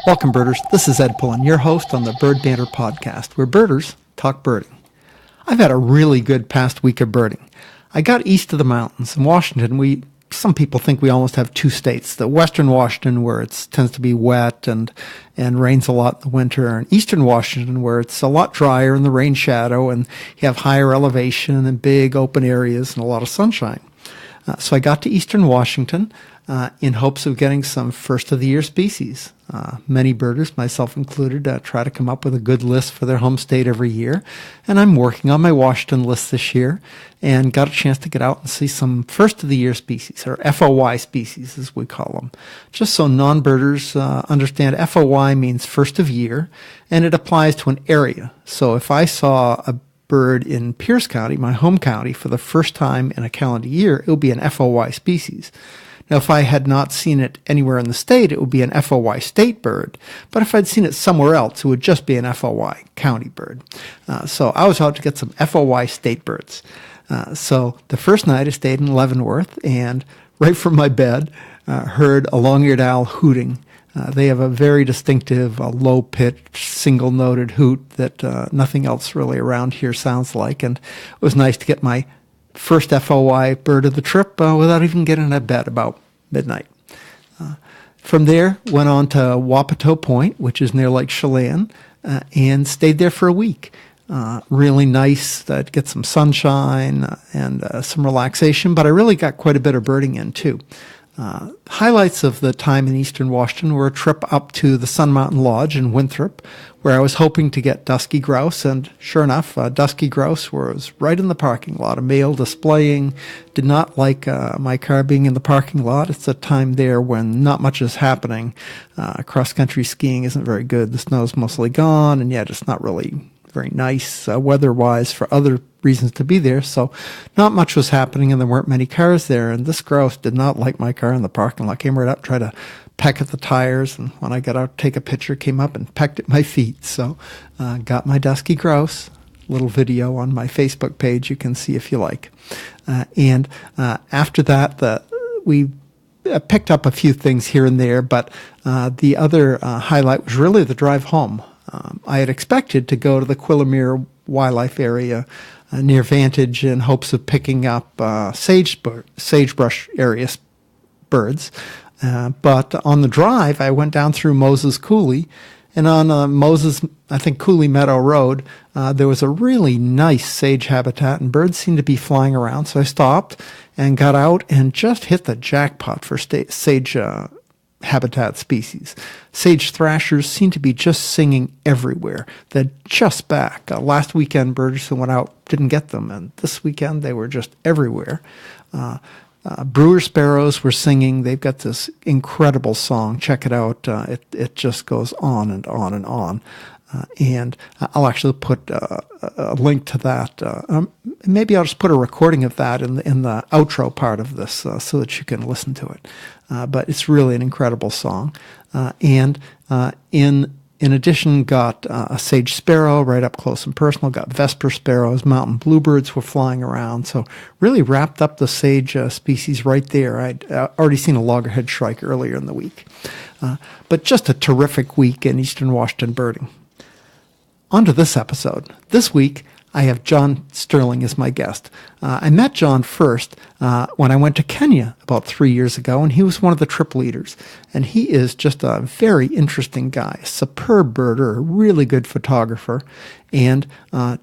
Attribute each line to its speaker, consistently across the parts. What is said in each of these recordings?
Speaker 1: Welcome, birders. This is Ed Pullen, your host on the Bird Banter Podcast, where birders talk birding. I've had a really good past week of birding. I got east of the mountains. In Washington, some people think we almost have two states. The western Washington, where it tends to be wet and rains a lot in the winter, and eastern Washington, where it's a lot drier in the rain shadow, and you have higher elevation and big open areas and a lot of sunshine. So I got to eastern Washington in hopes of getting some first-of-the-year species. Many birders, myself included, try to come up with a good list for their home state every year. And I'm working on my Washington list this year and got a chance to get out and see some first-of-the-year species, or FOY species as we call them. Just so non-birders understand, FOY means first of year, and it applies to an area. So if I saw a bird in Pierce County, my home county, for the first time in a calendar year, it would be an FOY species. Now, if I had not seen it anywhere in the state, it would be an FOY state bird. But if I'd seen it somewhere else, it would just be an FOY county bird. So I was out to get some FOY state birds. So the first night I stayed in Leavenworth, and right from my bed, heard a long-eared owl hooting. They have a very distinctive, low-pitched, single-noted hoot that nothing else really around here sounds like. And it was nice to get my first FOY bird of the trip without even getting out of bed about midnight. From there, went on to Wapato Point, which is near Lake Chelan, and stayed there for a week. Really nice to get some sunshine and some relaxation, but I really got quite a bit of birding in, too. Highlights of the time in eastern Washington were a trip up to the Sun Mountain Lodge in Winthrop, where I was hoping to get dusky grouse, and sure enough, dusky grouse was right in the parking lot, a male displaying. Did not like my car being in the parking lot. It's a time there when not much is happening. Cross-country skiing isn't very good. The snow's mostly gone, and yet it's not really very nice weather-wise for other reasons to be there, so not much was happening, and there weren't many cars there, and this grouse did not like my car in the parking lot. Came right up, tried to peck at the tires, and when I got out to take a picture, came up and pecked at my feet. So got my dusky grouse. Little video on my Facebook page you can see if you like. And after that, we picked up a few things here and there, but the other highlight was really the drive home. I had expected to go to the Quillamere Wildlife Area near Vantage in hopes of picking up sagebrush area birds. But on the drive, I went down through Moses Coulee, and on Moses, I think, Coulee Meadow Road, there was a really nice sage habitat, and birds seemed to be flying around. So I stopped and got out and just hit the jackpot for sage habitat species. Sage thrashers seem to be just singing everywhere. They're just back. Last weekend, birds who went out didn't get them, and this weekend they were just everywhere. Brewer sparrows were singing. They've got this incredible song. Check it out. It just goes on and on and on. And I'll actually put a link to that. Maybe I'll just put a recording of that in the outro part of this so that you can listen to it. But it's really an incredible song. And in addition, got a sage sparrow right up close and personal, got vesper sparrows, mountain bluebirds were flying around. So really wrapped up the sage species right there. I'd already seen a loggerhead shrike earlier in the week. But just a terrific week in eastern Washington birding. On to this episode. This week, I have John Sterling as my guest. I met John first when I went to Kenya about 3 years ago, and he was one of the trip leaders. And he is just a very interesting guy, a superb birder, a really good photographer, and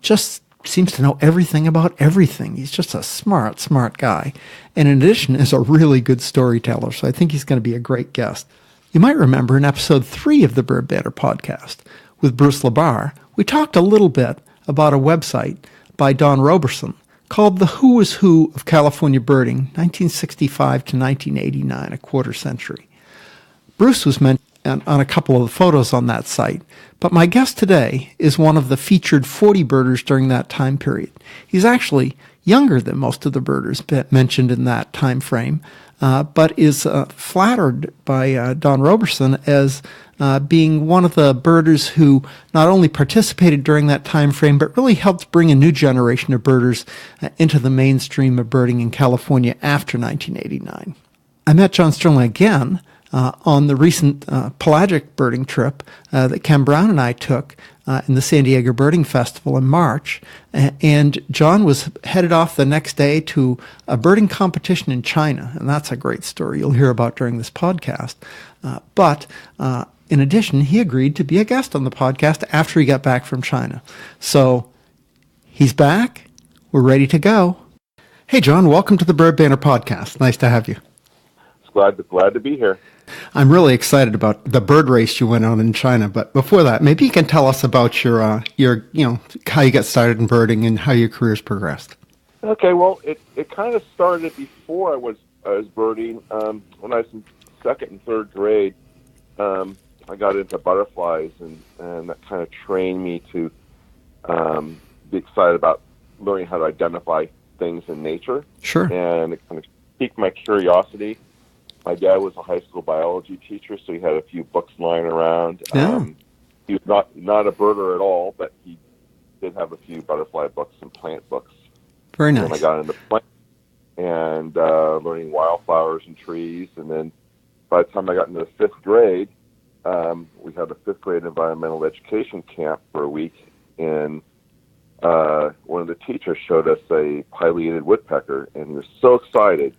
Speaker 1: just seems to know everything about everything. He's just a smart guy. And in addition, is a really good storyteller, so I think he's going to be a great guest. You might remember in episode 3 of the Bird Banter Podcast with Bruce LeBar, we talked a little bit about a website by Don Roberson called The Who is Who of California Birding, 1965 to 1989, a quarter century. Bruce was mentioned on a couple of the photos on that site, but my guest today is one of the featured 40 birders during that time period. He's actually younger than most of the birders mentioned in that time frame, but is flattered by Don Roberson as being one of the birders who not only participated during that time frame, but really helped bring a new generation of birders into the mainstream of birding in California after 1989. I met John Sterling again on the recent pelagic birding trip that Ken Brown and I took in the San Diego Birding Festival in March. And John was headed off the next day to a birding competition in China. And that's a great story you'll hear about during this podcast. But in addition, he agreed to be a guest on the podcast after he got back from China. So he's back. We're ready to go. Hey, John, welcome to the Bird Banter Podcast. Nice to have you.
Speaker 2: Glad to be here.
Speaker 1: I'm really excited about the bird race you went on in China. But before that, maybe you can tell us about your how you got started in birding and how your career's progressed.
Speaker 2: Okay, well, it kind of started before I was birding. When I was in second and third grade, I got into butterflies, and that kind of trained me to be excited about learning how to identify things in nature.
Speaker 1: Sure.
Speaker 2: And it kind of piqued my curiosity. My dad was a high school biology teacher, so he had a few books lying around.
Speaker 1: Yeah.
Speaker 2: He was not a birder at all, but he did have a few butterfly books and plant books.
Speaker 1: Very nice.
Speaker 2: And I got into plants and learning wildflowers and trees. And then by the time I got into the fifth grade, we had a fifth grade environmental education camp for a week. And one of the teachers showed us a pileated woodpecker, and he was so excited.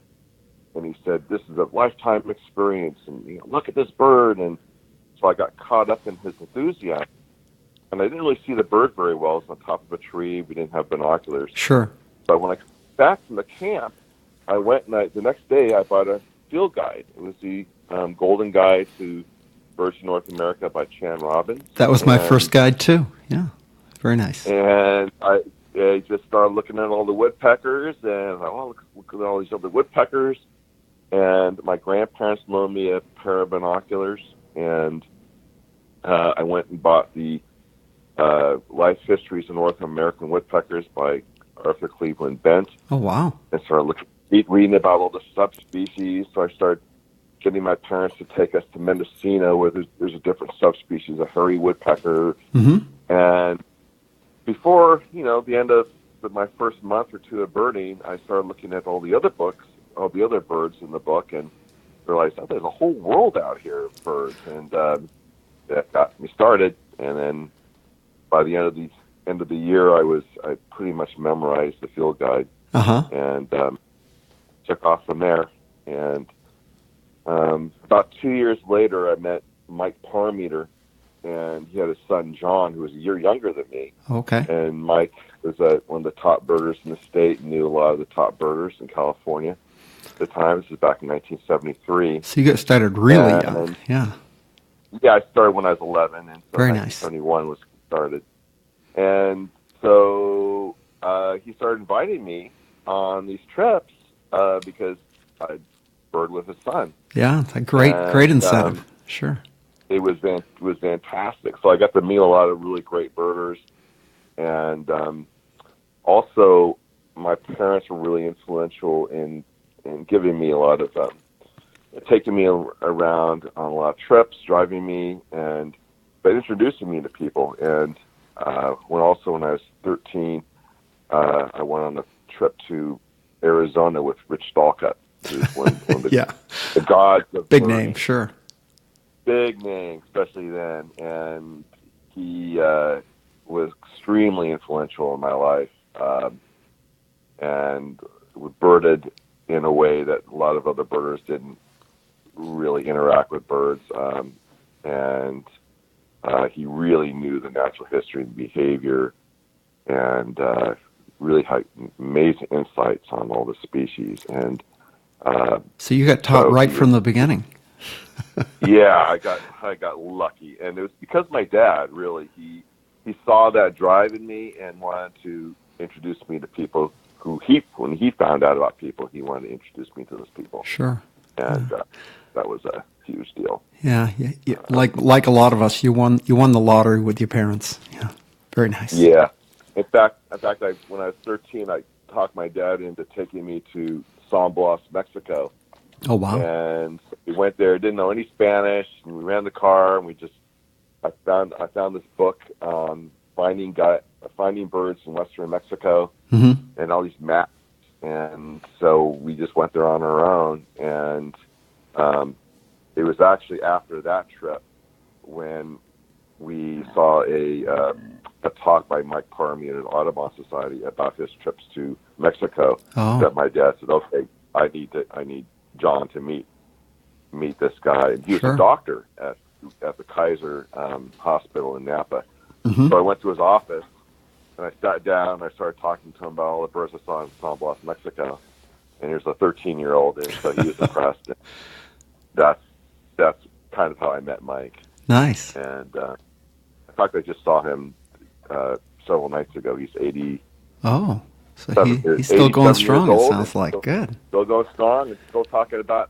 Speaker 2: And he said, "This is a lifetime experience, and look at this bird." And so I got caught up in his enthusiasm. And I didn't really see the bird very well. It was on top of a tree. We didn't have binoculars.
Speaker 1: Sure.
Speaker 2: But when I got back from the camp, I went and the next day I bought a field guide. It was the Golden Guide to Birds of North America by Chan Robbins.
Speaker 1: That was my first guide too. Yeah, very nice.
Speaker 2: And I just started looking at all the woodpeckers, and I thought, oh, look at all these other woodpeckers. And my grandparents loaned me a pair of binoculars, and I went and bought the Life Histories of North American Woodpeckers by Arthur Cleveland Bent.
Speaker 1: Oh, wow.
Speaker 2: And started reading about all the subspecies. So I started getting my parents to take us to Mendocino, where there's a different subspecies, a hairy woodpecker.
Speaker 1: Mm-hmm.
Speaker 2: And before, the end of my first month or two of birding, I started looking at all the other books, all the other birds in the book, and realized, there's a whole world out here of birds. And that got me started. And then by the end of the year, I pretty much memorized the field guide.
Speaker 1: Uh-huh.
Speaker 2: And took off from there. And about 2 years later, I met Mike Parmeter, and he had a son, John, who was a year younger than me.
Speaker 1: Okay.
Speaker 2: And Mike was one of the top birders in the state and knew a lot of the top birders in California at the time. This was back in 1973.
Speaker 1: So you got started really young. Yeah.
Speaker 2: Yeah, I started when I was 11, and so
Speaker 1: very nice.
Speaker 2: 1971 was started. And so he started inviting me on these trips because I bird with his son.
Speaker 1: Yeah, it's a great incentive. Sure.
Speaker 2: It was fantastic. So I got to meet a lot of really great birders, and also my parents were really influential in giving me a lot of taking me around on a lot of trips, driving me, but introducing me to people. And when I was 13, I went on a trip to Arizona with Rich Stalcutt, who's one of the, the gods of
Speaker 1: big
Speaker 2: birding.
Speaker 1: Name, sure.
Speaker 2: Big name, especially then. And he was extremely influential in my life, and birded in a way that a lot of other birders didn't really interact with birds. And he really knew the natural history and behavior, and really had amazing insights on all the species. And
Speaker 1: so you got taught right from the beginning.
Speaker 2: Yeah, I got lucky, and it was because my dad really he saw that drive in me and wanted to introduce me to people who when he found out about people, he wanted to introduce me to those people.
Speaker 1: Sure.
Speaker 2: And that was a huge deal.
Speaker 1: Yeah. Like a lot of us, you won the lottery with your parents. Yeah, very nice.
Speaker 2: Yeah. In fact, when I was 13, I talked my dad into taking me to San Blas, Mexico.
Speaker 1: Oh, wow.
Speaker 2: And we went there, didn't know any Spanish, and we ran the car, and I found this book on finding birds in western Mexico,
Speaker 1: mm-hmm.
Speaker 2: and all these maps. And so we just went there on our own, and it was actually after that trip when we saw a talk by Mike Parmy at an Audubon Society about his trips to Mexico. That my dad said, "Okay, I need John to meet this guy." And he was a doctor at the Kaiser Hospital in Napa. So I went to his office and I sat down and I started talking to him about all the birds I saw in San Blas, Mexico. And he was a 13-year-old, and so he was impressed. And that's kind of how I met Mike.
Speaker 1: Nice.
Speaker 2: And in fact, I just saw him several nights ago. He's 80.
Speaker 1: Oh, so he's still going strong, it sounds like. Good.
Speaker 2: Still going strong and still talking about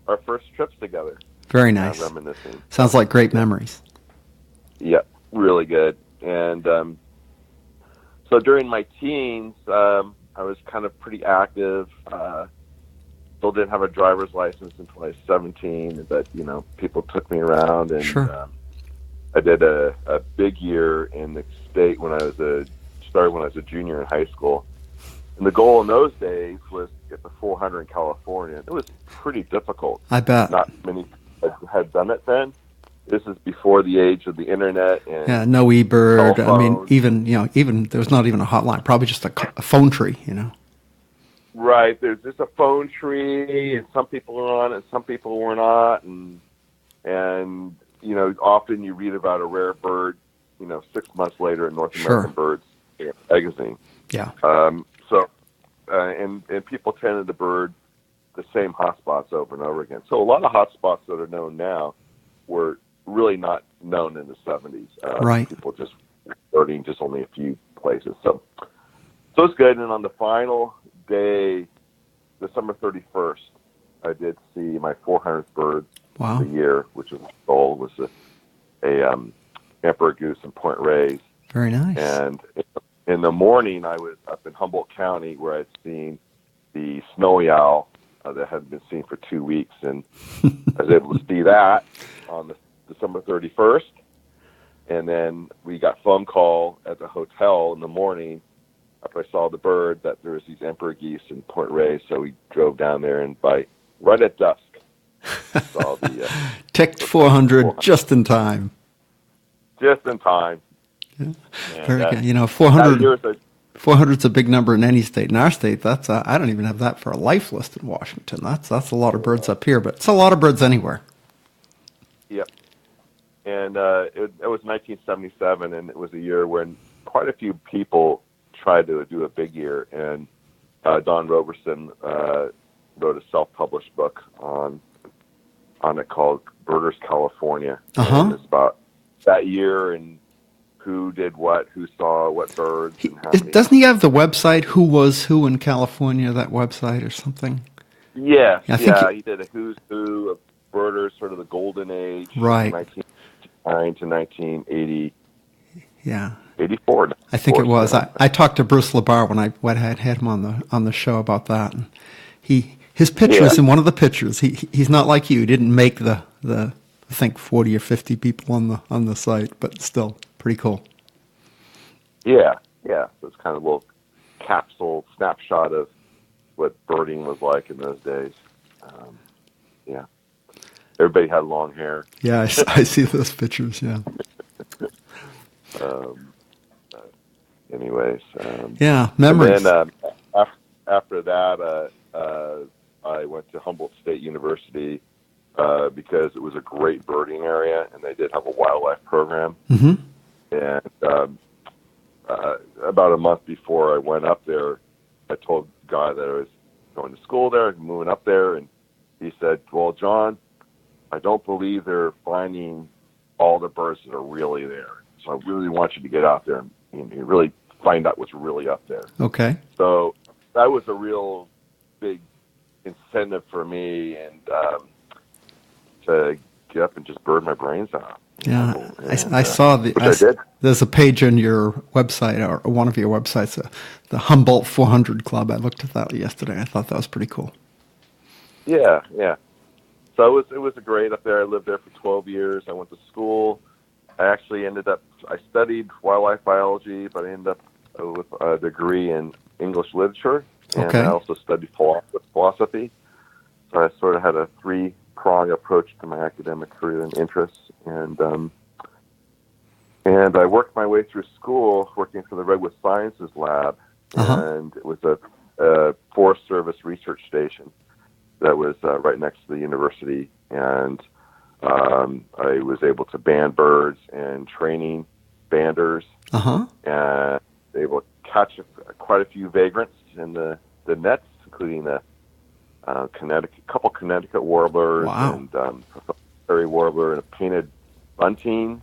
Speaker 2: our first trips together.
Speaker 1: Very nice.
Speaker 2: Reminiscing.
Speaker 1: Sounds like great memories.
Speaker 2: Yeah, really good. And so during my teens, I was kind of pretty active. Still didn't have a driver's license until I was 17, but, people took me around. And I did a big year in the state when I was a junior in high school. And the goal in those days was to get the 400 in California. It was pretty difficult.
Speaker 1: I bet.
Speaker 2: Not many had done it then. This is before the age of the internet. And
Speaker 1: no eBird. I mean, even there was not even a hotline. Probably just a phone tree.
Speaker 2: Right. There's just a phone tree, and some people were on it, and some people were not, and often you read about a rare bird, 6 months later in North American Birds magazine.
Speaker 1: Yeah.
Speaker 2: And people tended to bird the same hotspots over and over again. So a lot of hotspots that are known now were really not known in the 70s.
Speaker 1: Right.
Speaker 2: People just birding just only a few places. So it's good. And on the final day, December 31st, I did see my 400th bird of the year, which was the goal, was a emperor goose in Point Reyes.
Speaker 1: Very nice.
Speaker 2: And in the morning, I was up in Humboldt County where I'd seen the snowy owl that hadn't been seen for 2 weeks, and I was able to see that on December 31st. And then we got a phone call at the hotel in the morning after I saw the bird that there was these emperor geese in Point Reyes, so we drove down there, and right at dusk, saw the
Speaker 1: ticked 400 just in time.
Speaker 2: Just in time.
Speaker 1: Yeah. Very good. 400's a big number in any state. In our state, that's I don't even have that for a life list in Washington. That's a lot of birds up here, but it's a lot of birds anywhere. Yep.
Speaker 2: And it was 1977, and it was a year when quite a few people tried to do a big year, and Don Roberson wrote a self-published book on it called Birders California. And it's about that year and who did what, who saw what birds.
Speaker 1: Doesn't he have the website, Who Was Who in California, that website or something?
Speaker 2: Yeah, he did a who's who of birders, sort of the golden age,
Speaker 1: right,
Speaker 2: 1909 to 1980.
Speaker 1: Yeah.
Speaker 2: 84.
Speaker 1: I think it was. I talked to Bruce LeBar when I had him on the show about that, and his pictures in one of the pictures. He's not like you. He didn't make the I think 40 or 50 people on the site, but still pretty cool.
Speaker 2: Yeah. So it's kind of a little capsule snapshot of what birding was like in those days. Everybody had long hair.
Speaker 1: Yeah, I see those pictures. Yeah.
Speaker 2: Anyways.
Speaker 1: Memories.
Speaker 2: And then after that, I went to Humboldt State University because it was a great birding area, and they did have a wildlife program.
Speaker 1: Mm-hmm.
Speaker 2: And about a month before I went up there, I told the guy that I was going to school there, moving up there, and he said, "Well, John, I don't believe they're finding all the birds that are really there. So I really want you to get out there and really find out what's really up there."
Speaker 1: Okay.
Speaker 2: So that was a real big incentive for me, and to get up and just bird my brains out.
Speaker 1: Yeah, I saw there's a page on your website, or one of your websites, the Humboldt 400 Club. I looked at that yesterday. I thought that was pretty cool.
Speaker 2: Yeah. So it was a great up there. I lived there for 12 years. I went to school. I studied wildlife biology, but I ended up with a degree in English literature, and I also studied philosophy. So I sort of had a 3 prong approach to my academic career and interests. And I worked my way through school working for the Redwood Sciences Lab, and it was a Forest Service research station that was right next to the university. And I was able to band birds and training banders, and able to catch quite a few vagrants in the nets, including a couple Connecticut warblers, and a fairy warbler and a painted bunting,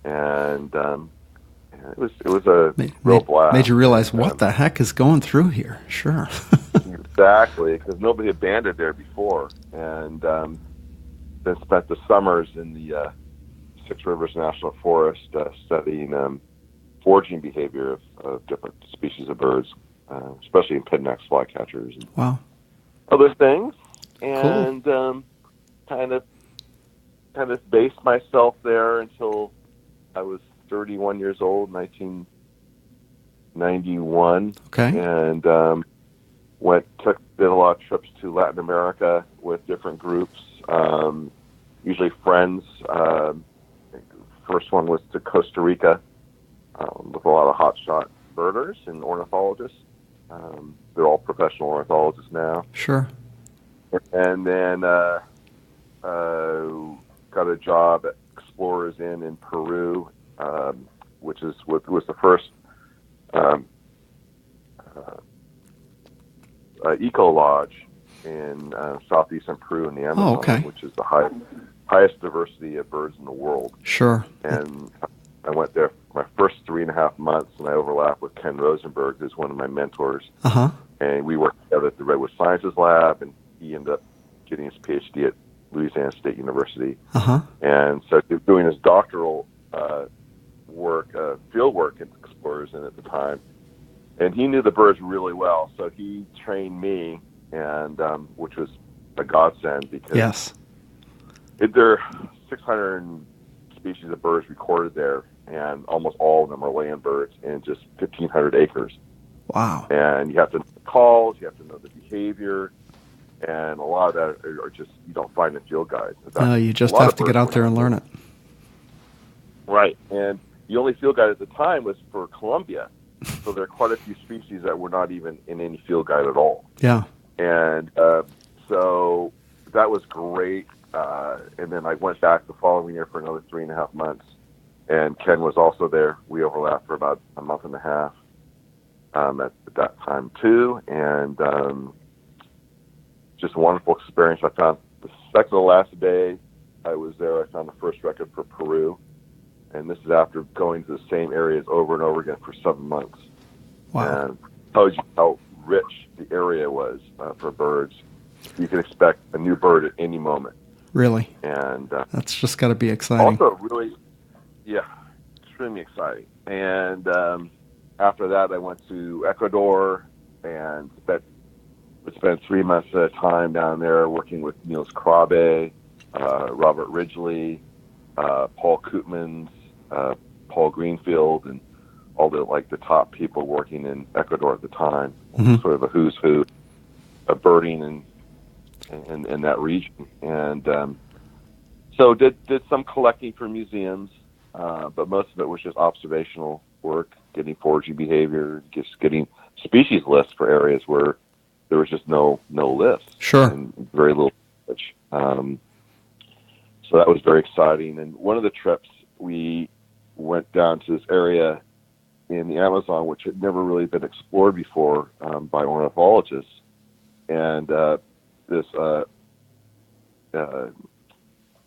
Speaker 2: and it was a real blast.
Speaker 1: Made you realize what the heck is going through here. Sure.
Speaker 2: Exactly, because nobody had banded there before, and then spent the summers in the Six Rivers National Forest studying foraging behavior of different species of birds, especially in pin-necks, flycatchers, and other things. And kind of based myself there until I was 31 years old, 1991.
Speaker 1: Okay.
Speaker 2: And did a lot of trips to Latin America with different groups, usually friends. First one was to Costa Rica with a lot of hotshot birders and ornithologists. They're all professional ornithologists now.
Speaker 1: Sure.
Speaker 2: And then got a job at Explorers Inn in Peru, which was the first eco lodge in southeastern Peru in the Amazon, which is the highest diversity of birds in the world.
Speaker 1: Sure.
Speaker 2: And I went there my first 3.5 months, and I overlapped with Ken Rosenberg, who's one of my mentors. And we worked together at the Redwood Sciences Lab, and he ended up getting his PhD at Louisiana State University. And so doing his doctoral field work at Explorers Inn at the time. And he knew the birds really well, so he trained me, and which was a godsend because there are 600 species of birds recorded there, and almost all of them are land birds in just 1,500 acres.
Speaker 1: Wow.
Speaker 2: And you have to know the calls, you have to know the behavior, and a lot of that are just, you don't find in field guides.
Speaker 1: No, you just have to get out there and learn it.
Speaker 2: Right. And the only field guide at the time was for Colombia. So there are quite a few species that were not even in any field guide at all.
Speaker 1: Yeah.
Speaker 2: And so that was great. And then I went back the following year for another 3.5 months. And Ken was also there. We overlapped for about a month and a half at that time, too. And just a wonderful experience. I found the second to last day I was there, I found the first record for Peru. And this is after going to the same areas over and over again for 7 months.
Speaker 1: Wow.
Speaker 2: And tells you how rich the area was for birds. You can expect a new bird at any moment.
Speaker 1: Really?
Speaker 2: And
Speaker 1: that's just got to be exciting.
Speaker 2: Also, really, extremely exciting. And after that, I went to Ecuador and spent 3 months at a time down there working with Niels Krabbe, Robert Ridgely, Paul Koopmans, Paul Greenfield, and all the top people working in Ecuador at the time. Sort of a who's who of birding in that region. And so did some collecting for museums, but most of it was just observational work, getting foraging behavior, just getting species lists for areas where there was just no lists.
Speaker 1: Sure.
Speaker 2: And very little research. So that was very exciting. And one of the trips, we went down to this area in the Amazon, which had never really been explored before by ornithologists. And this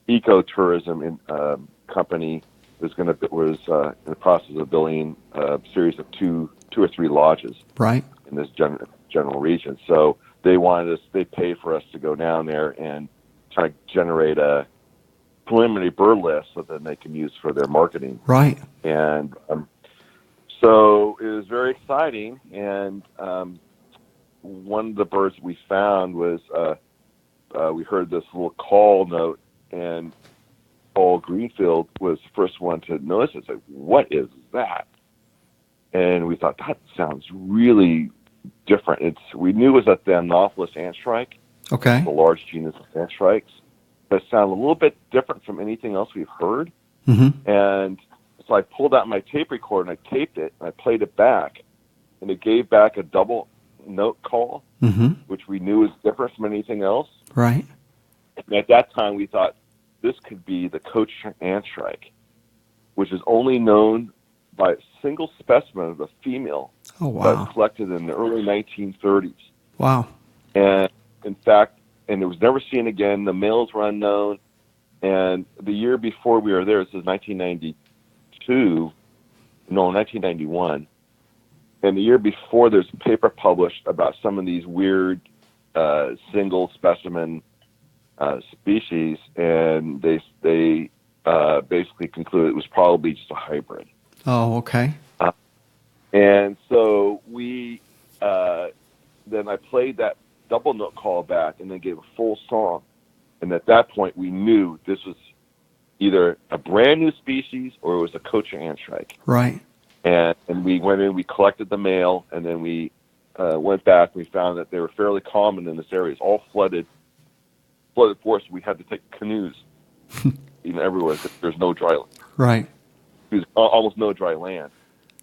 Speaker 2: ecotourism company was in the process of building a series of two or three lodges in this general region. So they paid for us to go down there and try to generate a preliminary bird list so that they can use for their marketing.
Speaker 1: Right.
Speaker 2: And so it was very exciting. And one of the birds we found was we heard this little call note, and Paul Greenfield was the first one to notice it. It's like, what is that? And we thought, that sounds really different. We knew it was a Thamnophilus ant shrike.
Speaker 1: Okay.
Speaker 2: The large genus of ant shrikes. that sounded a little bit different from anything else we've heard.
Speaker 1: Mm-hmm.
Speaker 2: And so I pulled out my tape recorder and I taped it and I played it back, and it gave back a double note call,
Speaker 1: Mm-hmm.
Speaker 2: which we knew was different from anything else.
Speaker 1: Right.
Speaker 2: And at that time, we thought this could be the Kocher Antshrike, which is only known by a single specimen of a female
Speaker 1: Oh,
Speaker 2: that
Speaker 1: wow.
Speaker 2: was collected in the early 1930s.
Speaker 1: Wow.
Speaker 2: And in fact, and it was never seen again. The males were unknown. And the year before we were there, this is 1991. And the year before, there's a paper published about some of these weird single specimen species, and they basically concluded it was probably just a hybrid.
Speaker 1: Oh, okay.
Speaker 2: And so we then I played that double note call back, and then gave a full song. And at that point, we knew this was either a brand new species or it was a Kocher Antshrike.
Speaker 1: Right.
Speaker 2: And we went in, we collected the male, and then we went back. We found that they were fairly common in this area. It's all flooded forests. We had to take canoes even everywhere. There's no dry land.
Speaker 1: Right.
Speaker 2: There's almost no dry land.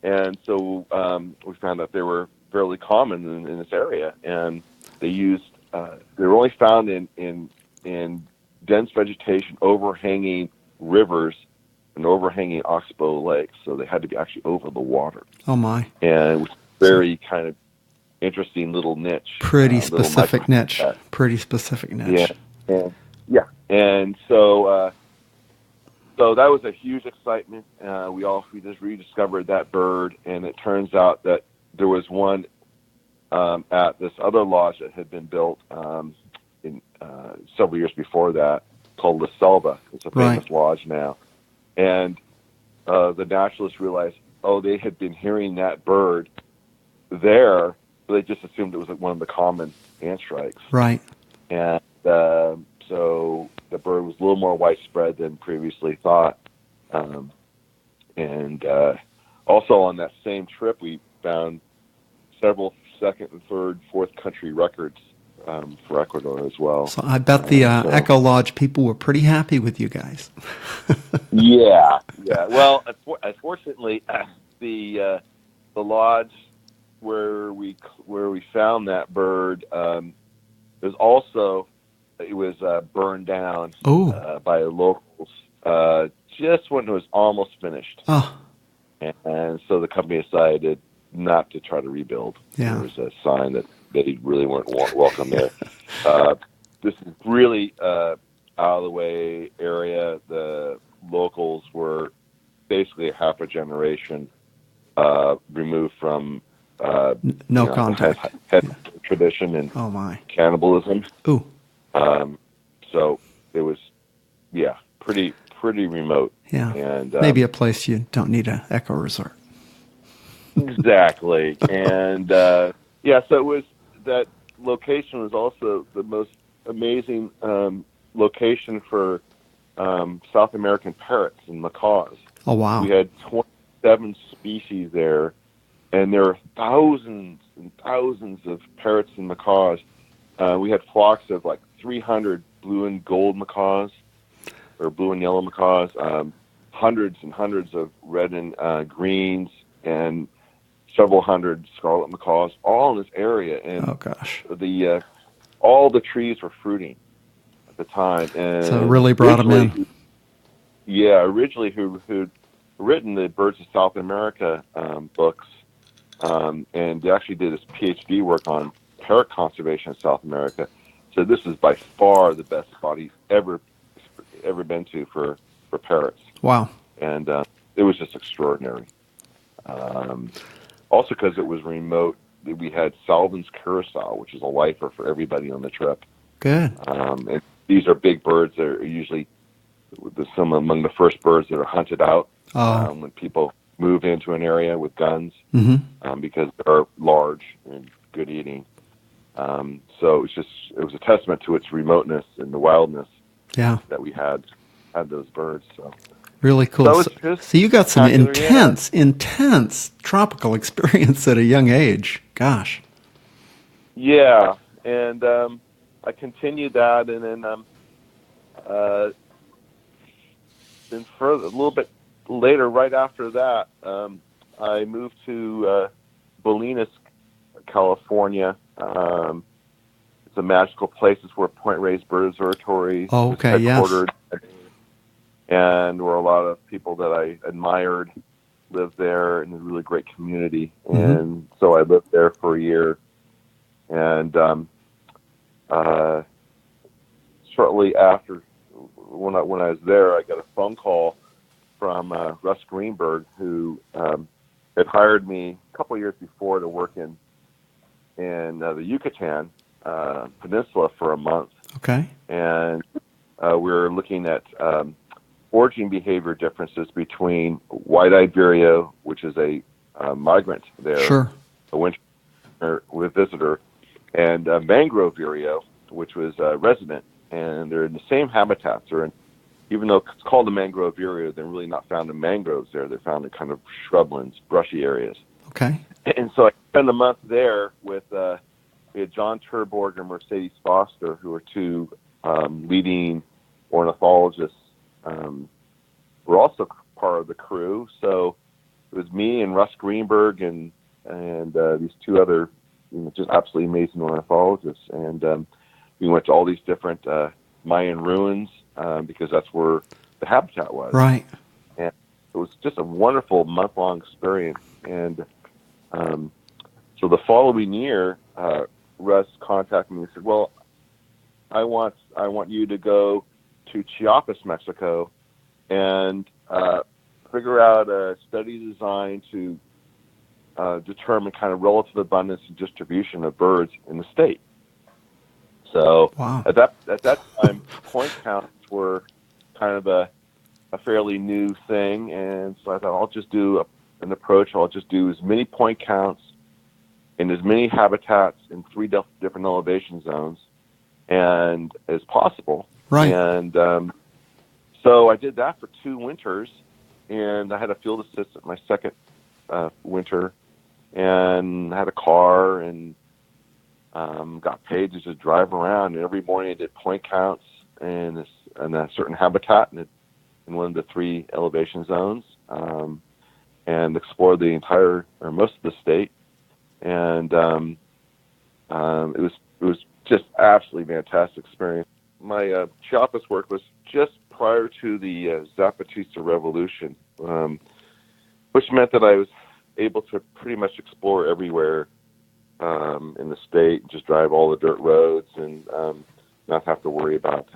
Speaker 2: And so we found that they were fairly common in this area. And they were only found in dense vegetation overhanging rivers and overhanging oxbow lakes, so they had to be actually over the water.
Speaker 1: Oh, my.
Speaker 2: And it was a very kind of interesting little niche.
Speaker 1: Pretty specific niche. Pretty specific niche.
Speaker 2: Yeah. And so that was a huge excitement. We just rediscovered that bird, and it turns out that there was one at this other lodge that had been built in several years before that, called La Selva. It's a famous lodge now. And the naturalists realized, they had been hearing that bird there, so they just assumed it was one of the common antshrikes.
Speaker 1: Right.
Speaker 2: And so the bird was a little more widespread than previously thought. And also on that same trip, we found several second and third, fourth country records for Ecuador as well.
Speaker 1: So I bet the Echo Lodge people were pretty happy with you guys.
Speaker 2: Yeah. Well, unfortunately, the lodge where we found that bird was burned down by locals just when it was almost finished.
Speaker 1: Oh.
Speaker 2: And so the company decided not to try to rebuild.
Speaker 1: Yeah.
Speaker 2: There was a sign that they really weren't welcome there. This is really out of the way area. The locals were basically a half a generation removed from
Speaker 1: no contact
Speaker 2: tradition and cannibalism.
Speaker 1: Ooh.
Speaker 2: So it was, pretty remote.
Speaker 1: Yeah.
Speaker 2: And
Speaker 1: maybe a place you don't need an eco resort.
Speaker 2: Exactly. And so it was, that location was also the most amazing location for South American parrots and macaws.
Speaker 1: Oh, wow.
Speaker 2: We had 27 species there, and there are thousands and thousands of parrots and macaws. We had flocks of like 300 blue and gold macaws, or blue and yellow macaws, hundreds and hundreds of red and greens, and several hundred scarlet macaws, all in this area. And all the trees were fruiting at the time. And
Speaker 1: so it really brought them in.
Speaker 2: Originally who'd written the Birds of South America books, and they actually did his PhD work on parrot conservation in South America. So this is by far the best spot he's ever been to for parrots.
Speaker 1: Wow.
Speaker 2: And it was just extraordinary. Also because it was remote, we had Salvin's curassow, which is a lifer for everybody on the trip.
Speaker 1: Good.
Speaker 2: And these are big birds that are usually some among the first birds that are hunted out when people move into an area with guns, because they're large and good eating. So it was a testament to its remoteness and the wildness that we had those birds. So.
Speaker 1: Really cool. So you got some intense tropical experience at a young age. Gosh.
Speaker 2: Yeah, and I continued that, and then then further, a little bit later, right after that, I moved to Bolinas, California. It's a magical place. It's where Point Reyes Bird Observatory
Speaker 1: Oh,
Speaker 2: was
Speaker 1: okay, yes.
Speaker 2: headquartered, and where a lot of people that I admired lived there in a really great community. And so I lived there for a year. And shortly after, when I was there, I got a phone call from Russ Greenberg, who had hired me a couple of years before to work in the Yucatan Peninsula for a month.
Speaker 1: Okay.
Speaker 2: And we were looking at foraging behavior differences between white-eyed vireo, which is a migrant there,
Speaker 1: Sure.
Speaker 2: a winter visitor, and mangrove vireo, which was resident. And they're in the same habitats. Even though it's called a mangrove vireo, they're really not found in mangroves there. They're found in kind of shrublands, brushy areas.
Speaker 1: Okay.
Speaker 2: And so I spent a month there with we had John Terborg and Mercedes Foster, who were two leading ornithologists. Were also part of the crew. So it was me and Russ Greenberg and these two other just absolutely amazing ornithologists. And we went to all these different Mayan ruins because that's where the habitat was.
Speaker 1: Right.
Speaker 2: And it was just a wonderful month-long experience. And so the following year, Russ contacted me and said, "Well, I want you to go to Chiapas, Mexico, and figure out a study design to determine kind of relative abundance and distribution of birds in the state." So
Speaker 1: wow.
Speaker 2: at that time, point counts were kind of a fairly new thing, and so I thought I'll just do an approach. I'll just do as many point counts in as many habitats in 3 different elevation zones and as possible.
Speaker 1: Right.
Speaker 2: And so I did that for 2 winters, and I had a field assistant my second winter, and I had a car and got paid to just drive around. And every morning I did point counts in a certain habitat in one of the 3 elevation zones, and explored the entire or most of the state. And it was just absolutely fantastic experience. My Chiapas work was just prior to the Zapatista Revolution, which meant that I was able to pretty much explore everywhere in the state, just drive all the dirt roads and not have to worry about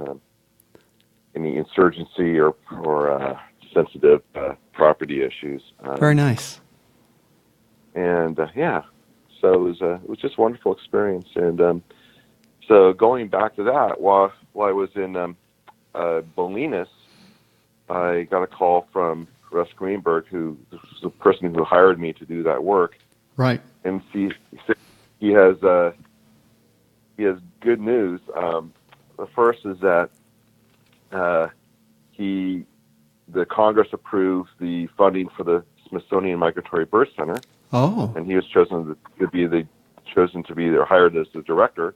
Speaker 2: any insurgency or sensitive property issues.
Speaker 1: Very nice.
Speaker 2: And so it was just a wonderful experience. And so going back to that, while I was in Bolinas, I got a call from Russ Greenberg, who was the person who hired me to do that work.
Speaker 1: Right.
Speaker 2: And he said he has good news. The first is that the Congress approved the funding for the Smithsonian Migratory Bird Center.
Speaker 1: Oh.
Speaker 2: And he was chosen to be hired as the director,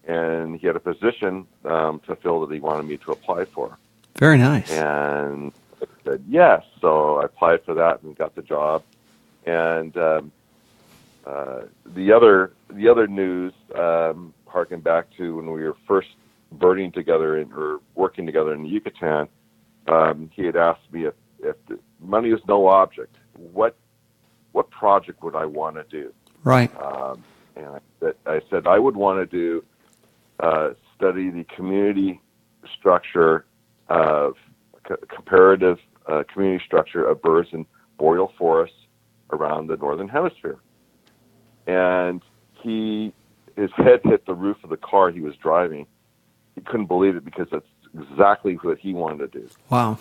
Speaker 2: and he had a position to fill that he wanted me to apply for.
Speaker 1: Very nice.
Speaker 2: And I said yes, so I applied for that and got the job. And the other news, harken back to when we were first birding together or working together in the Yucatan, he had asked me if money was no object, what project would I want to do?
Speaker 1: Right.
Speaker 2: And I said I would want to study the community structure of comparative community structure of birds in boreal forests around the northern hemisphere. And his head hit the roof of the car he was driving. He couldn't believe it because that's exactly what he wanted to do.
Speaker 1: Wow.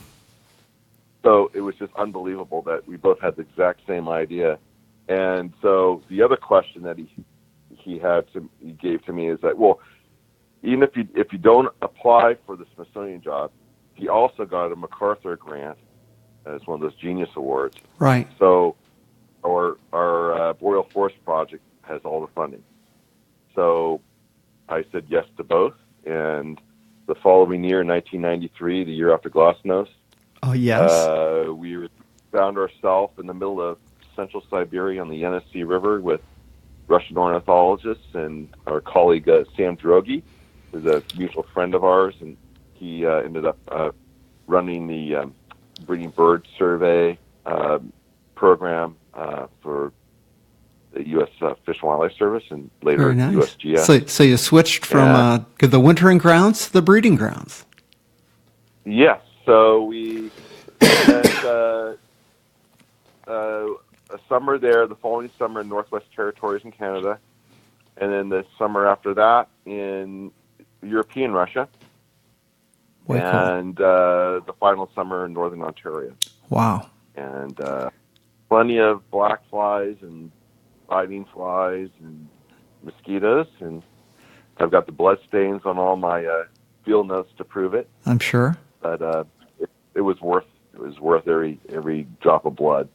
Speaker 2: So it was just unbelievable that we both had the exact same idea. And so the other question that he gave to me is that, well, even if you don't apply for the Smithsonian job, he also got a MacArthur grant as one of those Genius Awards.
Speaker 1: Right.
Speaker 2: So our Boreal Forest project has all the funding. So I said yes to both, and the following year, in 1993, the year after Glasnost,
Speaker 1: Oh, yes.
Speaker 2: we found ourselves in the middle of central Siberia on the Yenisei River with Russian ornithologists and our colleague Sam Drogi, who's a mutual friend of ours, and he ended up running the breeding bird survey program for the U.S. Fish and Wildlife Service and later
Speaker 1: Very nice.
Speaker 2: USGS.
Speaker 1: So you switched from the wintering grounds to the breeding grounds.
Speaker 2: Yes. So we spent a summer there, the following summer in Northwest Territories in Canada, and then the summer after that in European Russia,
Speaker 1: Way cool.
Speaker 2: and the final summer in Northern Ontario.
Speaker 1: Wow.
Speaker 2: And plenty of black flies and biting flies and mosquitoes, and I've got the blood stains on all my field notes to prove it.
Speaker 1: I'm sure.
Speaker 2: But it was worth every drop of blood.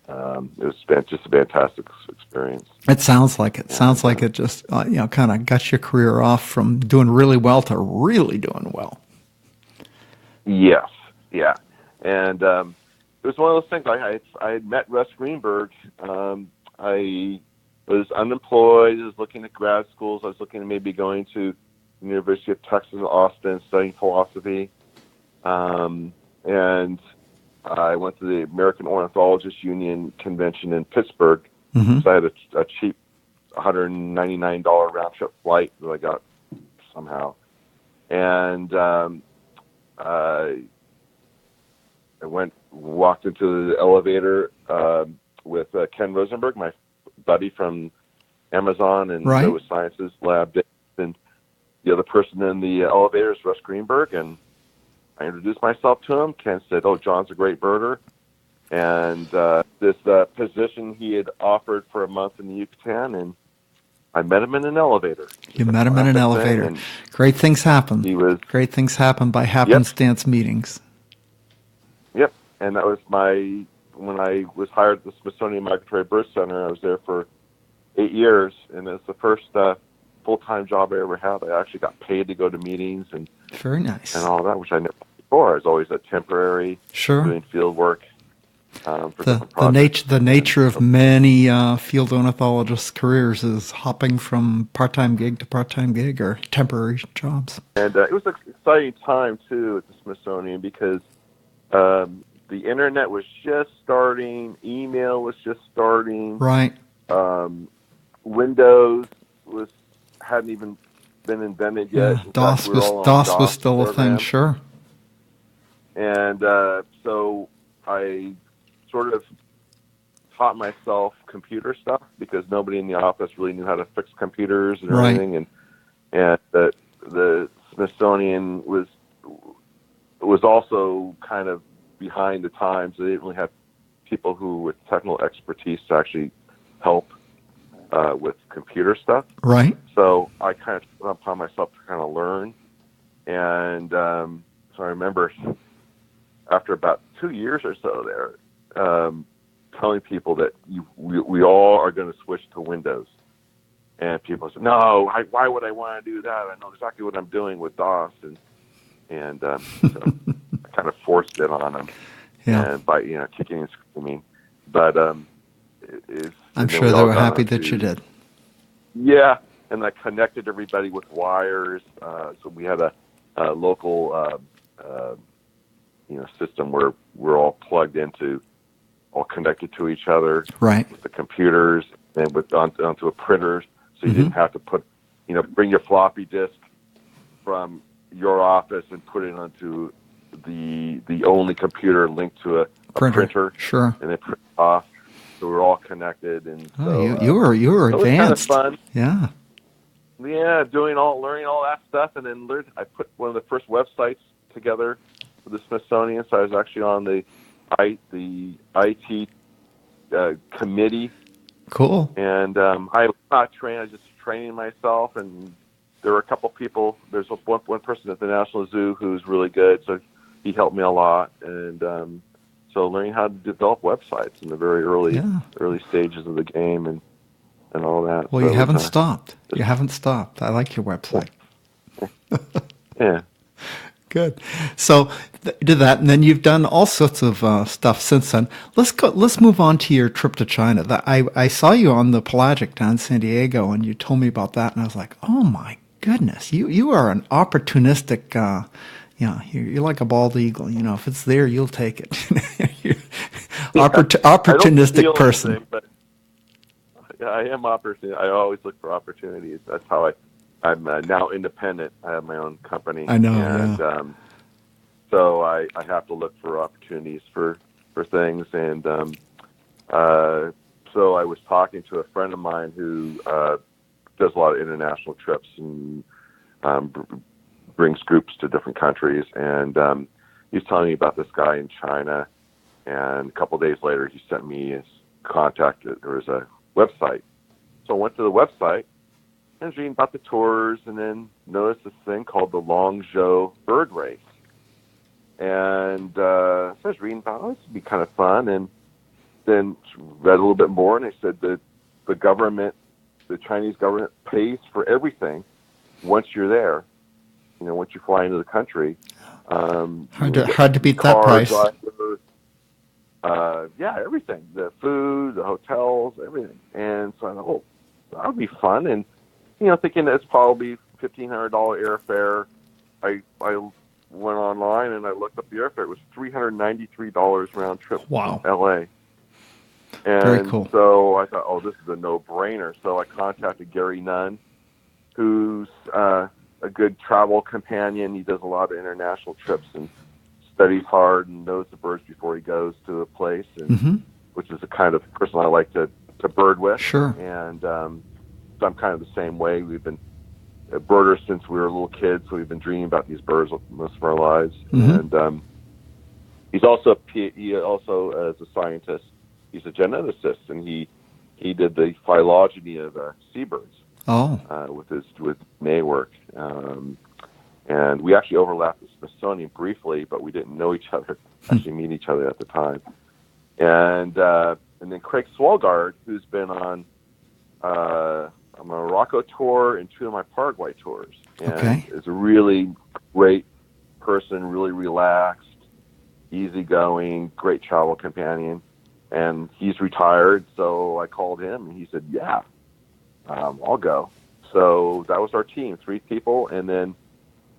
Speaker 2: It was just a fantastic experience.
Speaker 1: It sounds like it. Sounds like it just kind of got your career off from doing really well to really doing well.
Speaker 2: Yes, yeah, and it was one of those things. I had met Russ Greenberg. I was unemployed. I was looking at grad schools. I was looking at maybe going to the University of Texas at Austin, studying philosophy. And I went to the American Ornithologists Union convention in Pittsburgh.
Speaker 1: Mm-hmm.
Speaker 2: So I had a cheap $199 round trip flight that I got somehow. And I walked into the elevator with Ken Rosenberg, my buddy from Amazon and
Speaker 1: Right.
Speaker 2: Nova Sciences Lab. And the other person in the elevator is Russ Greenberg, and I introduced myself to him. Ken said, "Oh, John's a great birder." And this position he had offered for a month in the Yucatan, and I met him in an elevator.
Speaker 1: You met him in an elevator. Great things happen. Great things happen by happenstance meetings.
Speaker 2: Yep. And that was when I was hired at the Smithsonian Migratory Bird Center. I was there for 8 years, and it was the first full-time job I ever had. I actually got paid to go to meetings and
Speaker 1: Very nice.
Speaker 2: and all that, which I never did before. I was always a temporary, doing field work for different projects.
Speaker 1: The nature of many field ornithologists' careers is hopping from part-time gig to part-time gig or temporary jobs.
Speaker 2: And it was an exciting time, too, at the Smithsonian because the internet was just starting, email was just starting.
Speaker 1: Right.
Speaker 2: Windows hadn't even been invented yet.
Speaker 1: Yeah, DOS was still a thing, sure.
Speaker 2: And so I sort of taught myself computer stuff because nobody in the office really knew how to fix computers and everything. And the Smithsonian was also kind of behind the times. They didn't really have people who with technical expertise to actually help with computer stuff.
Speaker 1: Right.
Speaker 2: So I kind of took it upon myself to kind of learn. And so I remember after about 2 years or so there, telling people that we all are going to switch to Windows. And people said, "No, why would I want to do that? I know exactly what I'm doing with DOS." And so I kind of forced it on them, and by kicking and screaming. But
Speaker 1: I'm sure they were happy that you did.
Speaker 2: Yeah, and I connected everybody with wires. So we had a local system where we're all plugged into, all connected to each other.
Speaker 1: Right.
Speaker 2: With the computers and onto a printer, so you didn't have to bring your floppy disk from your office and put it onto the only computer linked to a printer.
Speaker 1: Sure.
Speaker 2: And then print off. So we're all connected, and
Speaker 1: you were advanced.
Speaker 2: It was kind of fun.
Speaker 1: Yeah.
Speaker 2: Yeah, learning all that stuff, and then I put one of the first websites together for the Smithsonian. So I was actually on the IT committee.
Speaker 1: Cool.
Speaker 2: And I was not trained; I was just training myself. And there were a couple people. There's one person at the National Zoo who's really good, so he helped me a lot. And so learning how to develop websites in the very early stages of the game and all that.
Speaker 1: Well,
Speaker 2: so
Speaker 1: you haven't stopped. You haven't stopped. I like your website.
Speaker 2: Yeah.
Speaker 1: Good. So did that, and then you've done all sorts of stuff since then. Let's move on to your trip to China. I saw you on the Pelagic down in San Diego, and you told me about that, and I was like, oh my goodness, you are an opportunistic. You're like a bald eagle. If it's there, you'll take it. Opportunistic person.
Speaker 2: Anything, but I am opportunistic. I always look for opportunities. That's how I'm now independent. I have my own company.
Speaker 1: I know,
Speaker 2: and so I have to look for opportunities for things. And so I was talking to a friend of mine who does a lot of international trips and brings groups to different countries. And he's telling me about this guy in China. And a couple of days later, he sent me his contact. There was a website. So I went to the website. I was reading about the tours, and then noticed this thing called the Longzhou Bird Race. And so I was reading about, this would be kind of fun, and then read a little bit more, and they said that the Chinese government pays for everything once you're there. Once you fly into the country.
Speaker 1: Hard to beat that price.
Speaker 2: Driver, everything. The food, the hotels, everything. And so I thought, that would be fun. And thinking it's probably $1,500 airfare. I went online and I looked up the airfare. It was $393 round trip
Speaker 1: wow.
Speaker 2: to LA. And
Speaker 1: very cool.
Speaker 2: So I thought, this is a no-brainer. So I contacted Gary Nunn, who's a good travel companion. He does a lot of international trips and studies hard and knows the birds before he goes to a place, and which is the kind of person I like to bird with.
Speaker 1: Sure.
Speaker 2: And so I'm kind of the same way. We've been birders since we were little kids, so we've been dreaming about these birds most of our lives. And he also as a scientist, he's a geneticist, and he did the phylogeny of seabirds. With May work. And we actually overlapped the Smithsonian briefly, but we didn't know each other, actually meet each other at the time. And then Craig Swalgard, who's been on a Morocco tour and 2 of my Paraguay tours. And is a really great person, really relaxed, easygoing, great travel companion. And he's retired, so I called him, and he said, yeah, I'll go. So that was our team, 3 people. And then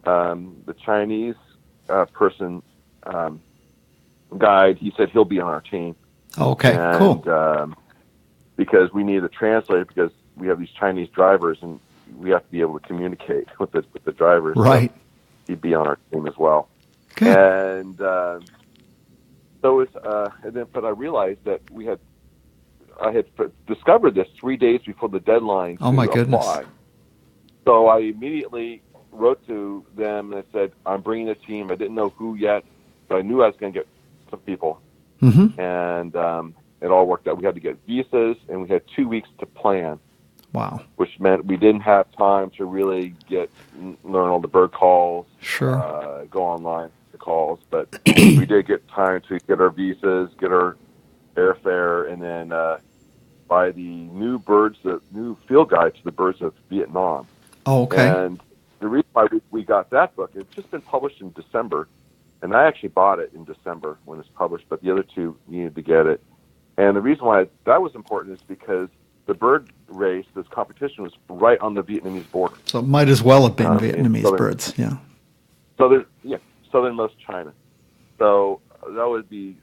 Speaker 2: the Chinese person guide, he said he'll be on our team.
Speaker 1: Okay,
Speaker 2: and,
Speaker 1: cool.
Speaker 2: Because we need a translator, because we have these Chinese drivers, and we have to be able to communicate with the drivers.
Speaker 1: Right.
Speaker 2: So he'd be on our team as well.
Speaker 1: Good.
Speaker 2: And but I realized that I had discovered this 3 days before the deadline to
Speaker 1: oh my goodness.
Speaker 2: apply. So I immediately wrote to them and I said, I'm bringing a team. I didn't know who yet, but I knew I was going to get some people. And it all worked out. We had to get visas, and we had 2 weeks to plan.
Speaker 1: Wow.
Speaker 2: Which meant we didn't have time to really learn all the bird calls.
Speaker 1: Sure.
Speaker 2: Go online to calls, but we did get time to get our visas, get our airfare, and then buy the new field guide to the birds of Vietnam.
Speaker 1: Oh, okay.
Speaker 2: And the reason why we got that book, it's just been published in December, and I actually bought it in December when it's published, but the other 2 needed to get it. And the reason why that was important is because the bird race, this competition, was right on the Vietnamese border.
Speaker 1: So it might as well have been Vietnamese birds, yeah.
Speaker 2: Southernmost China. So that was the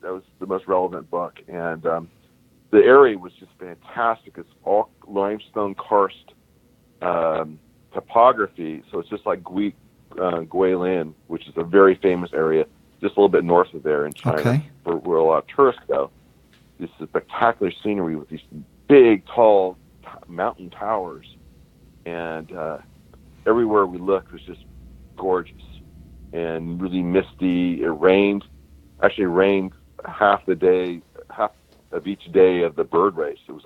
Speaker 2: most relevant book, and the area was just fantastic. It's all limestone karst topography, so it's just like Guilin, which is a very famous area, just a little bit north of there in China, where a lot of tourists go. This is spectacular scenery with these big, tall mountain towers, and everywhere we looked was just gorgeous and really misty. It rained half of each day of the bird race. It was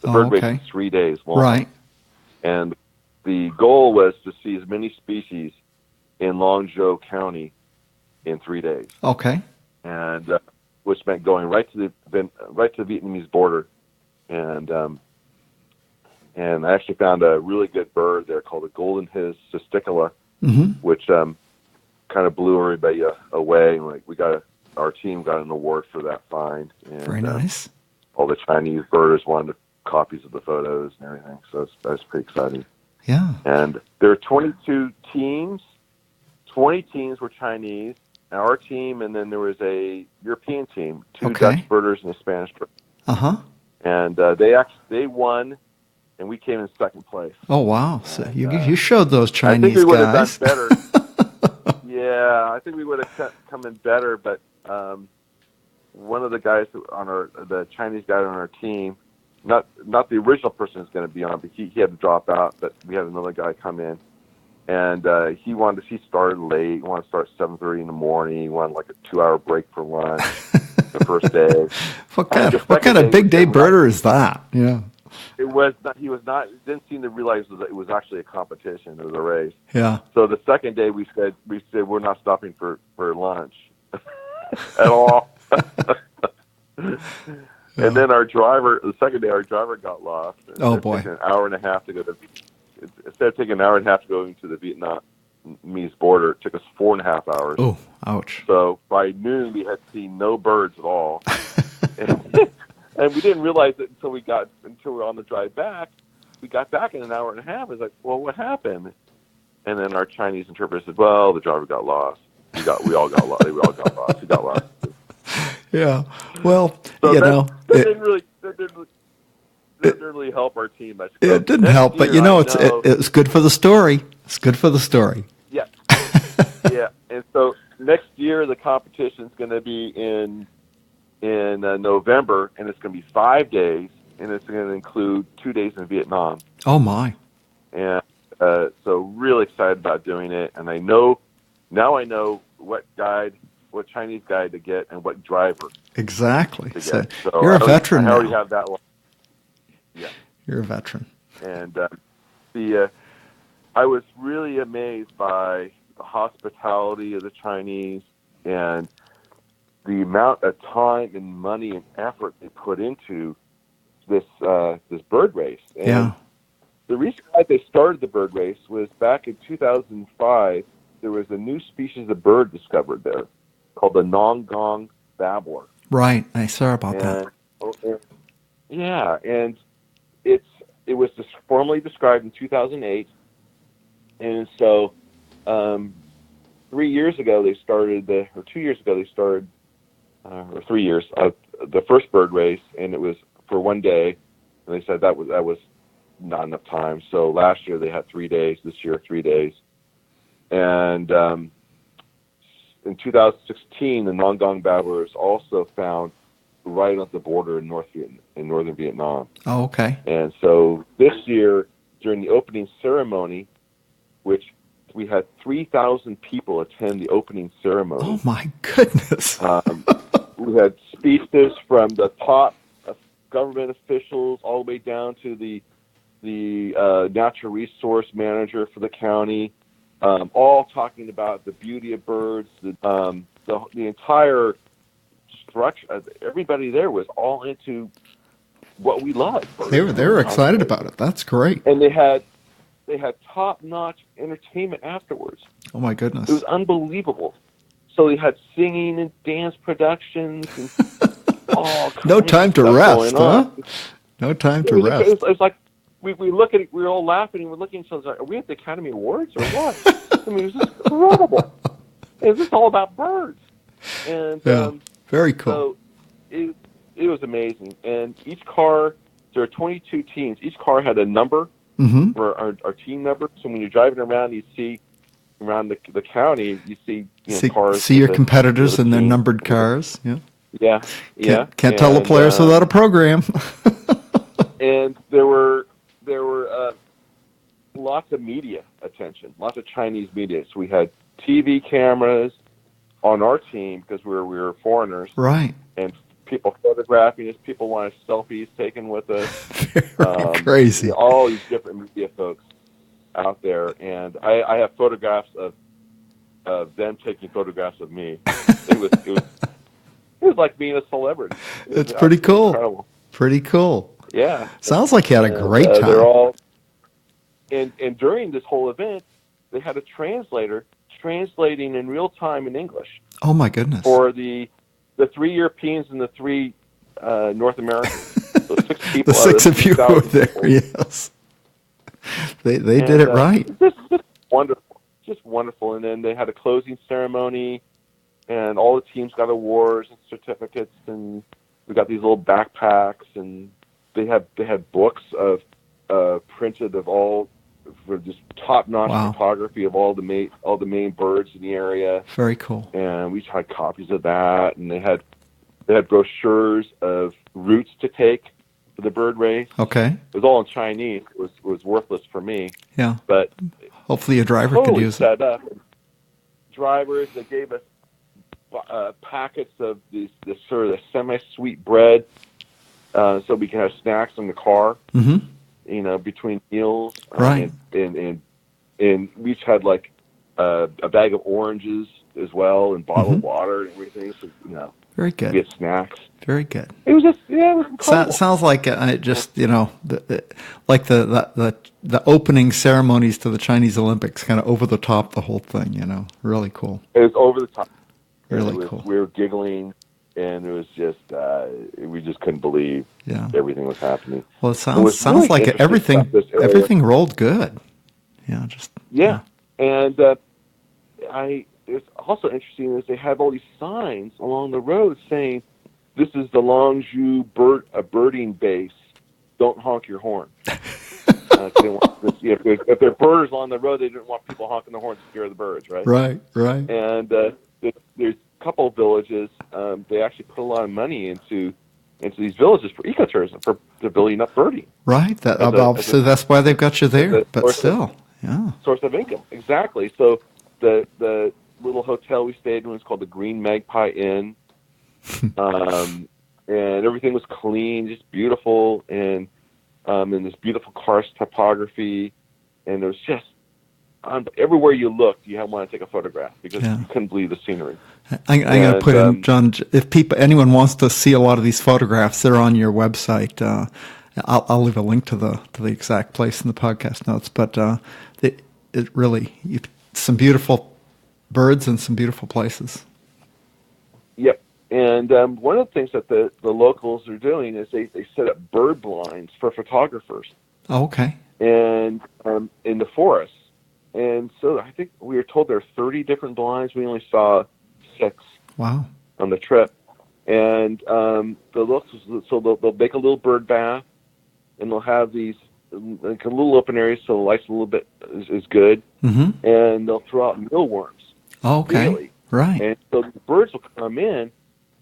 Speaker 2: the bird race was 3 days long,
Speaker 1: right?
Speaker 2: And the goal was to see as many species in Longzhou County in 3 days.
Speaker 1: Okay.
Speaker 2: And which meant going right to the Vietnamese border, and I actually found a really good bird there called a golden hiss cisticula, which kind of blew everybody away. Like our team got an award for that find. And,
Speaker 1: Very nice.
Speaker 2: All the Chinese birders wanted copies of the photos and everything, so that's pretty exciting.
Speaker 1: Yeah.
Speaker 2: And there are 22 teams. 20 teams were Chinese, our team, and then there was a European team, two Dutch birders and a Spanish birder.
Speaker 1: Uh-huh.
Speaker 2: And they won, and we came in second place.
Speaker 1: Oh, wow. So you showed those Chinese guys.
Speaker 2: I think we would have done better. Yeah, I think we would have come in better, but one of the guys the Chinese guy on our team, not the original person who's going to be on, but he had to drop out, but we had another guy come in. And he started late. He wanted to start 7:30 in the morning. He wanted like a 2-hour break for lunch the first day.
Speaker 1: What kind of big day birder is that? Yeah.
Speaker 2: It was not. He was not. Didn't seem to realize that it was actually a competition. It was a race.
Speaker 1: Yeah.
Speaker 2: So the second day we said we're not stopping for lunch at all. And then the second day our driver got lost.
Speaker 1: Oh boy!
Speaker 2: An hour and a half to go to. Instead of taking an hour and a half to go into the Vietnamese border, it took us 4.5 hours.
Speaker 1: Oh, ouch.
Speaker 2: So by noon, we had seen no birds at all. And we didn't realize it until we were on the drive back. We got back in an hour and a half. It's like, well, what happened? And then our Chinese interpreter said, well, the driver got lost. We all got lost. We all got lost. He got lost.
Speaker 1: Yeah. Well,
Speaker 2: so that didn't really help our team much.
Speaker 1: It didn't help, but it's good for the story. It's good for the story.
Speaker 2: Yeah. Yeah. And so next year the competition is going to be in November, and it's going to be 5 days, and it's going to include 2 days in Vietnam.
Speaker 1: Oh my!
Speaker 2: And so really excited about doing it, and I know what Chinese guide to get and what driver.
Speaker 1: Exactly.
Speaker 2: So
Speaker 1: you're a veteran.
Speaker 2: I already have that one. Yeah.
Speaker 1: You're a veteran.
Speaker 2: And I was really amazed by the hospitality of the Chinese and the amount of time and money and effort they put into this bird race. And the reason why they started the bird race was back in 2005, there was a new species of bird discovered there called the Longzhou babbler.
Speaker 1: Right. I saw about that.
Speaker 2: Yeah, and it was formally described in 2008, and so 3 years ago they started, or 2 years ago they started, or 3 years, the first bird race, and it was for 1 day, and they said that was not enough time. So last year they had 3 days, this year 3 days, and in 2016 the Longzhou babbler is also found right on the border in northern Vietnam.
Speaker 1: Oh, okay.
Speaker 2: And so this year, during the opening ceremony, which we had 3,000 people attend the opening ceremony.
Speaker 1: Oh my goodness!
Speaker 2: We had speeches from the top government officials all the way down to the natural resource manager for the county, all talking about the beauty of birds. The entire structure, everybody there was all into what we love.
Speaker 1: They were excited about it. That's great.
Speaker 2: And they had top-notch entertainment afterwards.
Speaker 1: Oh my goodness!
Speaker 2: It was unbelievable. So they had singing and dance productions and all kinds
Speaker 1: no time to rest, huh? No time to rest.
Speaker 2: It was like we look at it, we were all laughing and we're looking at each other like, are we at the Academy Awards or what? I mean, it was just incredible. It was just all about birds. And
Speaker 1: very cool.
Speaker 2: So it was amazing. And each car, there are 22 teams. Each car had a number for our team number. So when you're driving around, you see around the county, you see cars.
Speaker 1: See your competitors and their numbered cars. Yeah. Can't tell the players without a program.
Speaker 2: And there were lots of media attention, lots of Chinese media. So we had TV cameras on our team because we were foreigners,
Speaker 1: right?
Speaker 2: And people photographing us. People wanted selfies taken with us.
Speaker 1: Very crazy.
Speaker 2: All these different media folks out there, and I have photographs of them taking photographs of me. It was like being a celebrity.
Speaker 1: It's pretty cool.
Speaker 2: Incredible.
Speaker 1: Pretty cool.
Speaker 2: Yeah.
Speaker 1: Sounds like you had a great time.
Speaker 2: They're all, and during this whole event, they had a translator translating in real time in English.
Speaker 1: Oh my goodness!
Speaker 2: For the 3 Europeans and the 3 North Americans. So 6 people.
Speaker 1: The 6 of you were there.
Speaker 2: People.
Speaker 1: Yes, they did it right.
Speaker 2: Just wonderful, just wonderful. And then they had a closing ceremony, and all the teams got awards and certificates, and we got these little backpacks, and they had books of printed of all for just top-notch photography of all the main birds in the area.
Speaker 1: Very cool.
Speaker 2: And we had copies of that, and they had brochures of routes to take for the bird race.
Speaker 1: Okay.
Speaker 2: It was all in Chinese. It was worthless for me.
Speaker 1: Yeah.
Speaker 2: But
Speaker 1: hopefully a driver
Speaker 2: totally
Speaker 1: could use
Speaker 2: set
Speaker 1: it.
Speaker 2: Up. Drivers, they gave us packets of this sort of semi-sweet bread, so we can have snacks in the car.
Speaker 1: Mm-hmm.
Speaker 2: You know, between meals.
Speaker 1: Right.
Speaker 2: And we each had like a bag of oranges as well, and bottled water and everything. So, you know,
Speaker 1: very good.
Speaker 2: We had snacks.
Speaker 1: Very good.
Speaker 2: It was just, it was incredible.
Speaker 1: Sounds like just, you know, like the opening ceremonies to the Chinese Olympics, kind of over the top, the whole thing, you know, really cool.
Speaker 2: It was over the top.
Speaker 1: Really cool.
Speaker 2: We were giggling, and it was just, we just couldn't believe everything was happening.
Speaker 1: Well, it sounds really like everything rolled good. Yeah,
Speaker 2: And it's also interesting is they have all these signs along the road saying, "This is the Longzhou birding base. Don't honk your horn." If there are birders on the road, they didn't want people honking the horn to scare the birds, right?
Speaker 1: Right.
Speaker 2: And there's a couple of villages. They actually put a lot of money into these villages for ecotourism, for building up birding.
Speaker 1: Right. Obviously, that's why they've got you there. But still,
Speaker 2: source of income. Exactly. So the little hotel we stayed in was called the Green Magpie Inn, and everything was clean, just beautiful, and this beautiful karst topography, and it was just everywhere you looked, you want to take a photograph because you couldn't believe the scenery.
Speaker 1: I'm going to put in, John, if anyone wants to see a lot of these photographs, they're on your website. I'll leave a link to the exact place in the podcast notes. But it really some beautiful birds and some beautiful places.
Speaker 2: Yep. And one of the things that the locals are doing is they set up bird blinds for photographers.
Speaker 1: Oh, okay.
Speaker 2: And in the forest. And so I think we were told there are 30 different blinds. We only saw 6.
Speaker 1: Wow. On
Speaker 2: the trip. And the locals, so they'll make a little bird bath, and they'll have these like a little open area so the light's a little bit is good.
Speaker 1: Mm-hmm.
Speaker 2: And they'll throw out mealworms.
Speaker 1: Oh, okay.
Speaker 2: Daily.
Speaker 1: Right.
Speaker 2: And so the birds will come in,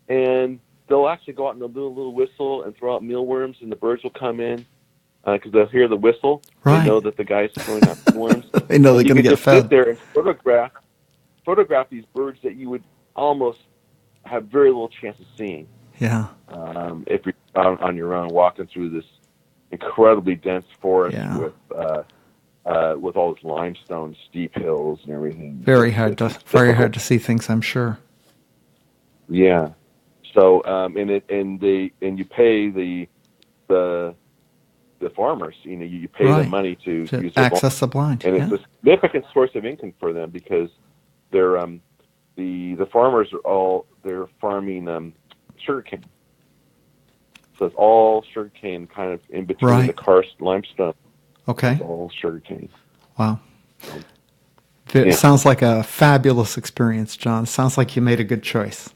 Speaker 2: and they'll actually go out and they'll do a little whistle and throw out mealworms, and the birds will come in because they'll hear the whistle.
Speaker 1: Right.
Speaker 2: They know that the guy's throwing out mealworms.
Speaker 1: They know they're going to get fed.
Speaker 2: Sit there and photograph these birds that you would almost have very little chance of seeing.
Speaker 1: Yeah.
Speaker 2: If you're out on your own, walking through this incredibly dense forest with all this limestone, steep hills, and everything.
Speaker 1: Very hard to see things, I'm sure.
Speaker 2: Yeah. So and you pay the farmers. You know, you pay them money to use
Speaker 1: access the blind,
Speaker 2: and it's a significant source of income for them because they're the farmers they're farming sugarcane. So it's all sugarcane, kind of in between the karst limestone.
Speaker 1: Okay.
Speaker 2: It's all sugarcane.
Speaker 1: Wow. It sounds like a fabulous experience, John. Sounds like you made a good choice.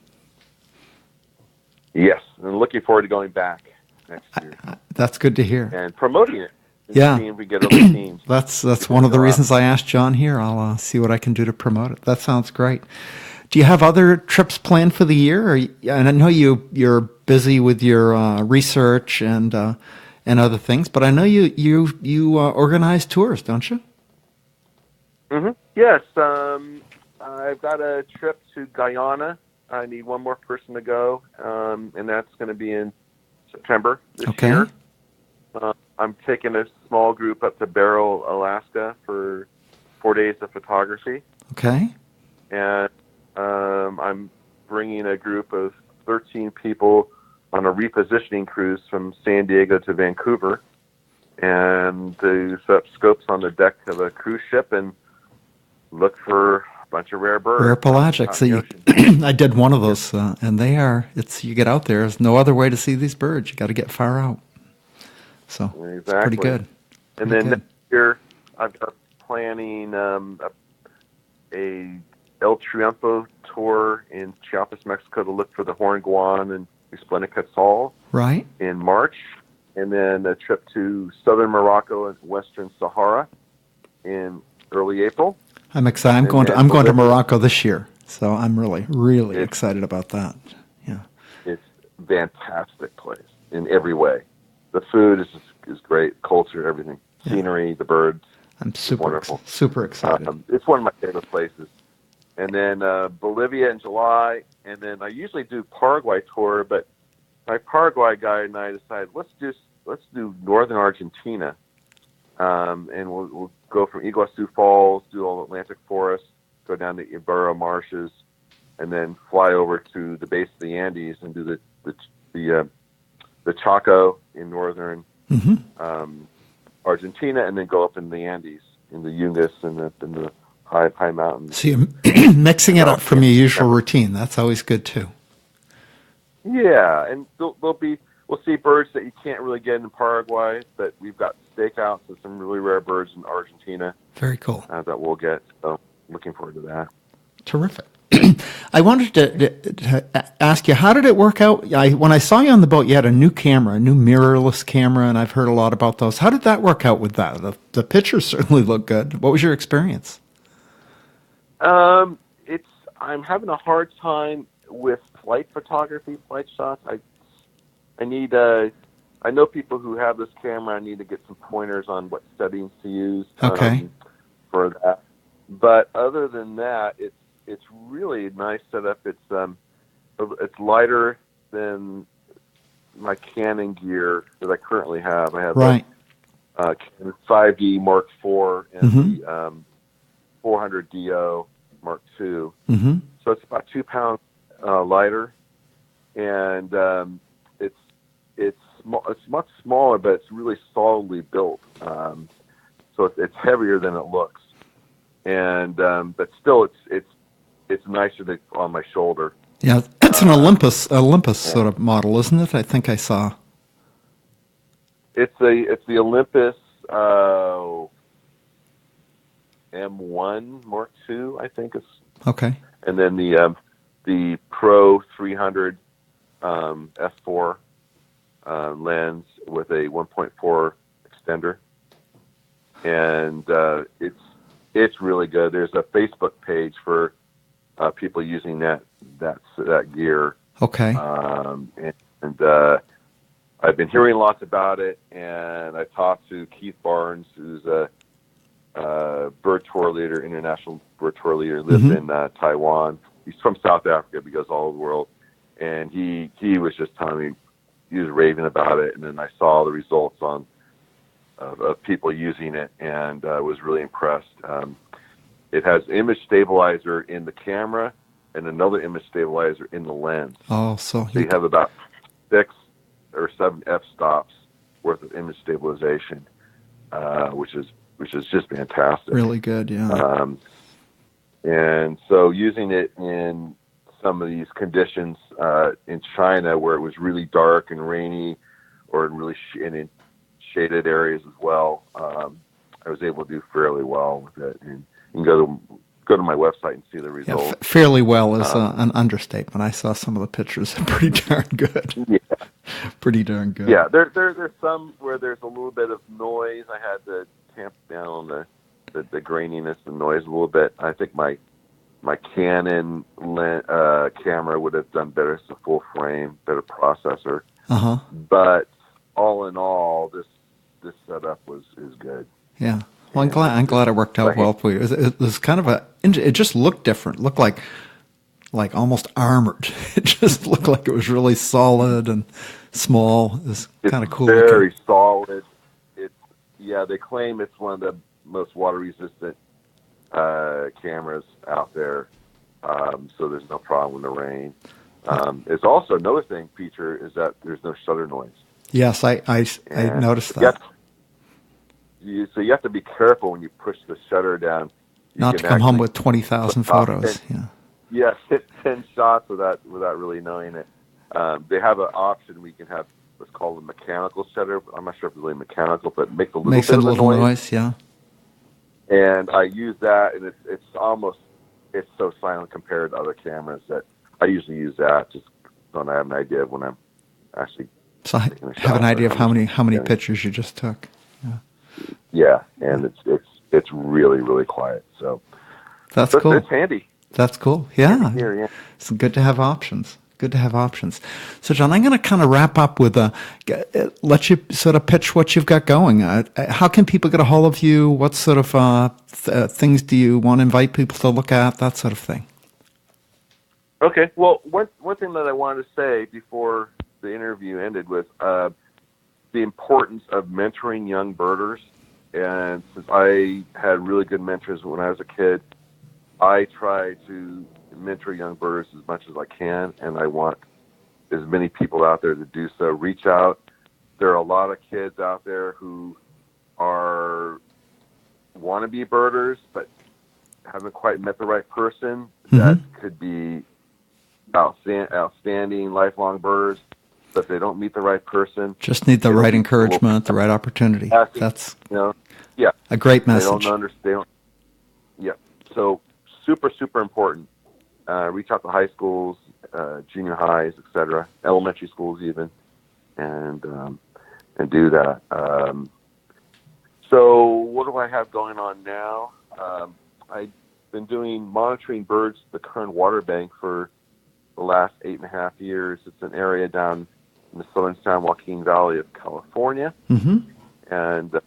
Speaker 2: Yes, and I'm looking forward to going back next year.
Speaker 1: That's good to hear.
Speaker 2: And promoting it.
Speaker 1: Yeah.
Speaker 2: Seeing if we get other teams.
Speaker 1: That's one of the reasons I asked John here. I'll see what I can do to promote it. That sounds great. Do you have other trips planned for the year? And I know you're busy with your research and other things, but I know you organize tours, don't you?
Speaker 2: Mm-hmm. Yes. I've got a trip to Guyana. I need one more person to go, and that's going to be in September this year. I'm taking a small group up to Barrow, Alaska for 4 days of photography.
Speaker 1: Okay.
Speaker 2: And I'm bringing a group of 13 people on a repositioning cruise from San Diego to Vancouver, and to set up scopes on the deck of a cruise ship and look for bunch of rare birds.
Speaker 1: Rare pelagic. So I did one of those, and you get out there. There's no other way to see these birds. You got to get far out. So
Speaker 2: Exactly.
Speaker 1: It's pretty good.
Speaker 2: And then next year, I've got planning a El Triunfo tour in Chiapas, Mexico to look for the horned guan and resplendent quetzal in March. And then a trip to southern Morocco and western Sahara in early April.
Speaker 1: I'm excited. I'm going to Morocco this year, so I'm really excited about that. Yeah,
Speaker 2: it's a fantastic place in every way. The food is great, culture, everything, scenery, the birds.
Speaker 1: I'm super excited.
Speaker 2: It's one of my favorite places. And then Bolivia in July, and then I usually do Paraguay tour, but my Paraguay guy and I decided let's do northern Argentina, and we'll go from Iguazu Falls, do all the Atlantic Forest, go down to Ibarra Marshes, and then fly over to the base of the Andes and do the Chaco in northern Argentina, and then go up in the Andes in the Yungas and the high mountains.
Speaker 1: So you're mixing it up from your usual routine. That's always good too.
Speaker 2: Yeah, and we'll see birds that you can't really get in Paraguay, but we've got stakeouts of some really rare birds in Argentina.
Speaker 1: Very cool.
Speaker 2: That we'll get. So looking forward to that.
Speaker 1: Terrific. I wanted to ask you, how did it work out? When I saw you on the boat, you had a new camera, a new mirrorless camera, and I've heard a lot about those. How did that work out with that? The pictures certainly look good. What was your experience?
Speaker 2: I'm having a hard time with flight photography, flight shots. I need I know people who have this camera. I need to get some pointers on what settings to use for that. But other than that, it's really a nice setup. It's lighter than my Canon gear that I currently have. I have a Canon 5D Mark IV and the 400DO Mark II. So it's about 2 pounds lighter, and it's much smaller, but it's really solidly built. So it's heavier than it looks, and but still it's nicer on my shoulder.
Speaker 1: Yeah, it's an Olympus sort of model, isn't it? I think I saw.
Speaker 2: It's the Olympus M1 Mark II, I think it's
Speaker 1: okay.
Speaker 2: And then the Pro 300 f4 lens with a 1.4 extender, and it's really good. There's a Facebook page for people using that gear.
Speaker 1: Okay.
Speaker 2: And I've been hearing lots about it, and I talked to Keith Barnes, who's a bird tour leader, international bird tour leader, lives in Taiwan. He's from South Africa, but he goes all over the world. And he was just telling me, he was raving about it, and then I saw the results of people using it, and was really impressed. It has image stabilizer in the camera and another image stabilizer in the lens.
Speaker 1: Oh, so you
Speaker 2: have about 6 or 7 f-stops worth of image stabilization, which is just fantastic.
Speaker 1: Really good, yeah.
Speaker 2: And so using it in some of these conditions in China where it was really dark and rainy, or in really in shaded areas as well, I was able to do fairly well with it. And you can go to my website and see the results.
Speaker 1: Yeah, fairly well is an understatement. I saw some of the pictures; pretty darn good.
Speaker 2: Yeah,
Speaker 1: pretty darn good.
Speaker 2: Yeah, there's some where there's a little bit of noise. I had to tamp down the graininess and noise a little bit. I think my Canon camera would have done better. It's a full frame, better processor. But all in all, this setup is good.
Speaker 1: Yeah. Well, I'm glad it worked out well for you. It was kind of it just looked different. It looked like almost armored. It just looked like it was really solid and small. It was kind of cool.
Speaker 2: Very
Speaker 1: looking.
Speaker 2: Solid. They claim it's one of the most water resistant cameras out there. So there's no problem with the rain. It's also another feature is that there's no shutter noise.
Speaker 1: Yes, I noticed that.
Speaker 2: So you have to be careful when you push the shutter down
Speaker 1: Not to come home with 20,000 photos.
Speaker 2: Hit 10 shots without really knowing it. They have an option. We can have what's called a mechanical shutter. I'm not sure if it's really mechanical, but makes a little bit of noise.
Speaker 1: Yeah.
Speaker 2: And I use that, and it's so silent compared to other cameras that I usually use that just so I have an idea of when I'm actually.
Speaker 1: So I have an idea of how many pictures you just took.
Speaker 2: Yeah, and it's really, really quiet. So
Speaker 1: that's cool.
Speaker 2: It's handy.
Speaker 1: That's cool. Yeah.
Speaker 2: Yeah.
Speaker 1: It's good to have options. So, John, I'm going to kind of wrap up with let you sort of pitch what you've got going. How can people get a hold of you? What sort of things do you want to invite people to look at? That sort of thing.
Speaker 2: Okay. Well, one thing that I wanted to say before the interview ended was the importance of mentoring young birders. And since I had really good mentors when I was a kid, I try to mentor young birders as much as I can, and I want as many people out there to do so. Reach out. There are a lot of kids out there who want to be birders, but haven't quite met the right person that could be outstanding lifelong birders, but they don't meet the right person.
Speaker 1: Just need the right encouragement, the right opportunity. That's a great message.
Speaker 2: They don't understand. Yeah. So super, super important. Reach out to high schools, junior highs, etc., elementary schools even, and do that. So what do I have going on now? I've been monitoring birds at the Kern Water Bank for the last 8.5 years. It's an area down in the southern San Joaquin Valley of California, and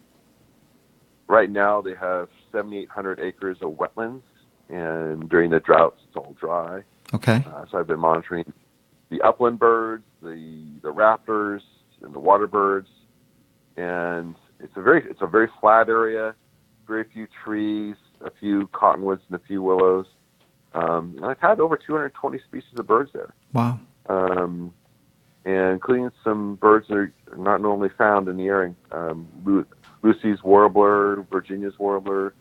Speaker 2: right now they have 7,800 acres of wetlands. And during the droughts, it's all dry.
Speaker 1: Okay.
Speaker 2: So I've been monitoring the upland birds, the raptors, and the water birds. And it's a very flat area, very few trees, a few cottonwoods, and a few willows. And I've had over 220 species of birds there.
Speaker 1: Wow.
Speaker 2: And including some birds that are not normally found in the area. Lucy's warbler, Virginia's warbler.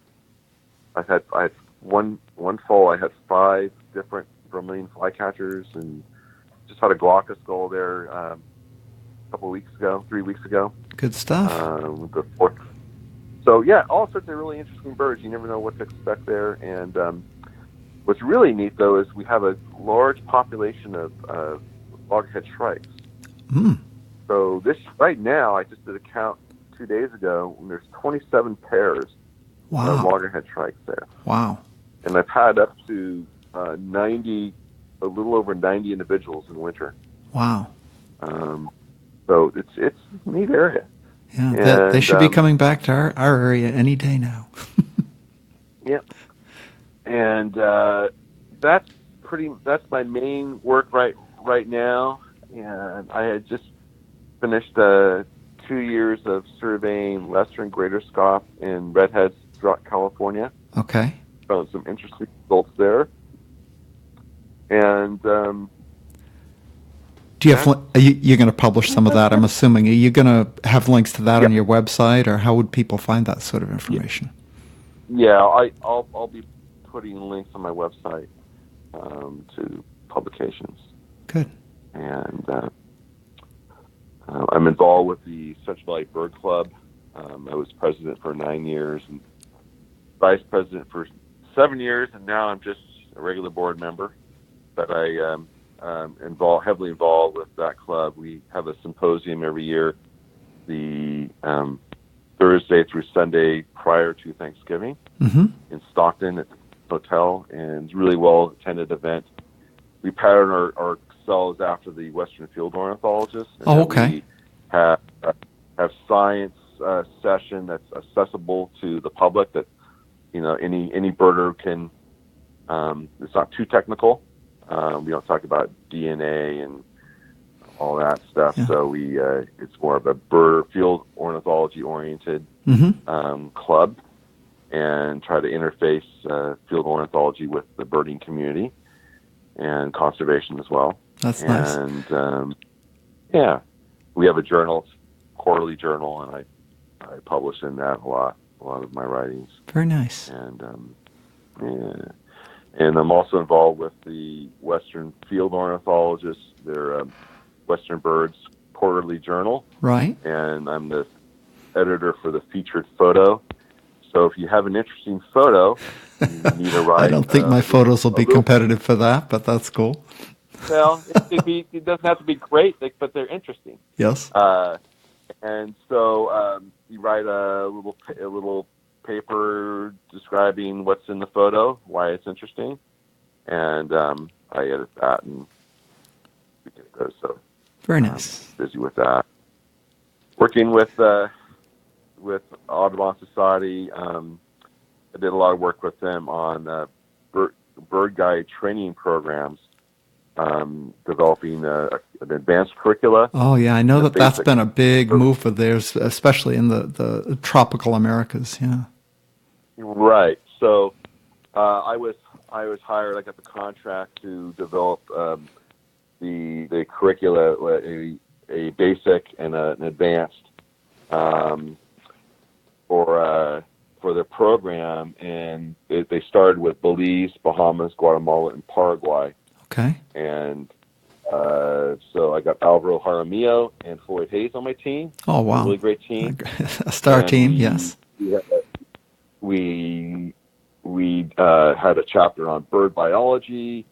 Speaker 2: I had one fall, I had 5 different vermilion flycatchers, and just had a glaucous gull there a couple weeks ago, 3 weeks ago.
Speaker 1: Good stuff.
Speaker 2: The 4th. So yeah, all sorts of really interesting birds. You never know what to expect there. And what's really neat though is we have a large population of loggerhead shrikes. So right now, I just did a count 2 days ago, and there's 27 pairs.
Speaker 1: Wow.
Speaker 2: Loggerhead shrikes there.
Speaker 1: Wow.
Speaker 2: And I've had up to 90, a little over 90 individuals in winter.
Speaker 1: Wow.
Speaker 2: So it's a neat area.
Speaker 1: Yeah, they should be coming back to our area any day now.
Speaker 2: Yeah. And that's my main work right now. And I had just finished 2 years of surveying lesser and greater scoff and redheads throughout California.
Speaker 1: Okay.
Speaker 2: Found some interesting results there. And
Speaker 1: do you have? You're going to publish some of that? I'm assuming. Are you going to have links to that on your website, or how would people find that sort of information?
Speaker 2: Yeah, I'll be putting links on my website to publications.
Speaker 1: Good.
Speaker 2: And I'm involved with the Central Valley Bird Club. I was president for 9 years and vice president for 7 years, and now I'm just a regular board member. But I heavily involved with that club. We have a symposium every year, the Thursday through Sunday prior to Thanksgiving in Stockton at the hotel, and it's a really well-attended event. We pattern ourselves after the Western field ornithologist.
Speaker 1: Oh, okay.
Speaker 2: We have science session that's accessible to the public, that any birder can. It's not too technical. We don't talk about DNA and all that stuff. Yeah. So it's more of a bird field ornithology oriented club, and try to interface field ornithology with the birding community and conservation as well.
Speaker 1: That's nice.
Speaker 2: And we have a journal, quarterly journal, and I publish in that a lot of my writings.
Speaker 1: Very nice.
Speaker 2: And Yeah. And I'm also involved with the Western Field Ornithologists, their Western Birds Quarterly Journal.
Speaker 1: Right.
Speaker 2: And I'm the editor for the featured photo. So if you have an interesting photo, you need to write.
Speaker 1: I don't think my photos will be competitive for that, but that's cool.
Speaker 2: Well, it doesn't have to be great, but they're interesting.
Speaker 1: Yes.
Speaker 2: And so you write a little paper describing what's in the photo, why it's interesting, and I edit that, and we get those. So
Speaker 1: very nice.
Speaker 2: Busy with that. Working with Audubon Society, I did a lot of work with them on bird guide training programs. Developing an advanced curricula.
Speaker 1: Oh, yeah. I know that's been a big move of theirs, especially in the tropical Americas. Yeah. Right.
Speaker 2: So I was hired. I got the contract to develop the curricula, a basic and an advanced for the program, and they started with Belize, Bahamas, Guatemala, and Paraguay.
Speaker 1: Okay.
Speaker 2: And so I got Alvaro Jaramillo and Floyd Hayes on my team.
Speaker 1: Oh, wow.
Speaker 2: A really great team.
Speaker 1: A star team, yes.
Speaker 2: We had a chapter on bird biology,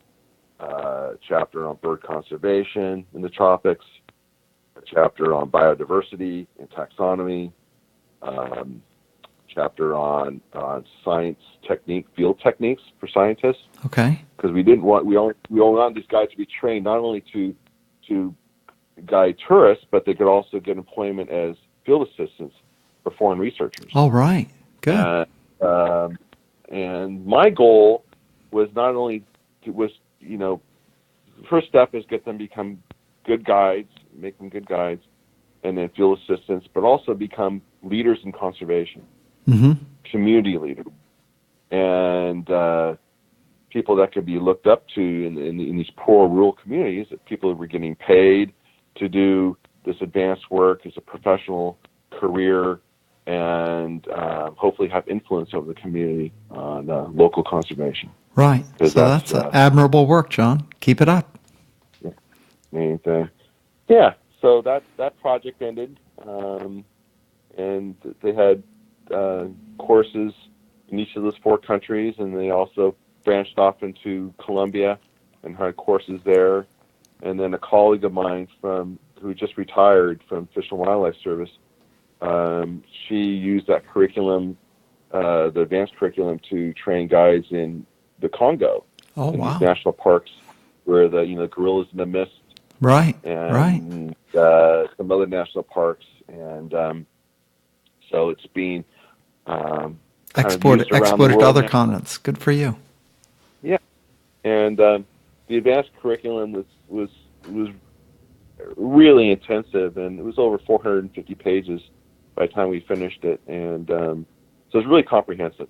Speaker 2: a chapter on bird conservation in the tropics, a chapter on biodiversity and taxonomy, chapter on science technique, field techniques for scientists.
Speaker 1: Okay.
Speaker 2: Because we only wanted these guys to be trained not only to guide tourists, but they could also get employment as field assistants for foreign researchers.
Speaker 1: All right. Good.
Speaker 2: And my goal was not only the first step is get them to become good guides, make them good guides, and then field assistants, but also become leaders in conservation, community leaders, and people that could be looked up to in these poor rural communities, that people who were getting paid to do this advanced work as a professional career, and hopefully have influence over the community on local conservation.
Speaker 1: Right. So that's admirable work, John. Keep it up.
Speaker 2: Yeah. So that project ended, and they had courses in each of those 4 countries, and they also branched off into Colombia and had courses there. And then a colleague of mine who just retired from Fish and Wildlife Service, she used that curriculum, the advanced curriculum, to train guides in the Congo.
Speaker 1: Oh,
Speaker 2: in
Speaker 1: wow.
Speaker 2: These national parks where the gorillas in the mist.
Speaker 1: Right.
Speaker 2: And some other national parks. And so it's being
Speaker 1: exported to other continents. Good for you.
Speaker 2: Yeah. And the advanced curriculum was really intensive, and it was over 450 pages by the time we finished it. And so it's really comprehensive.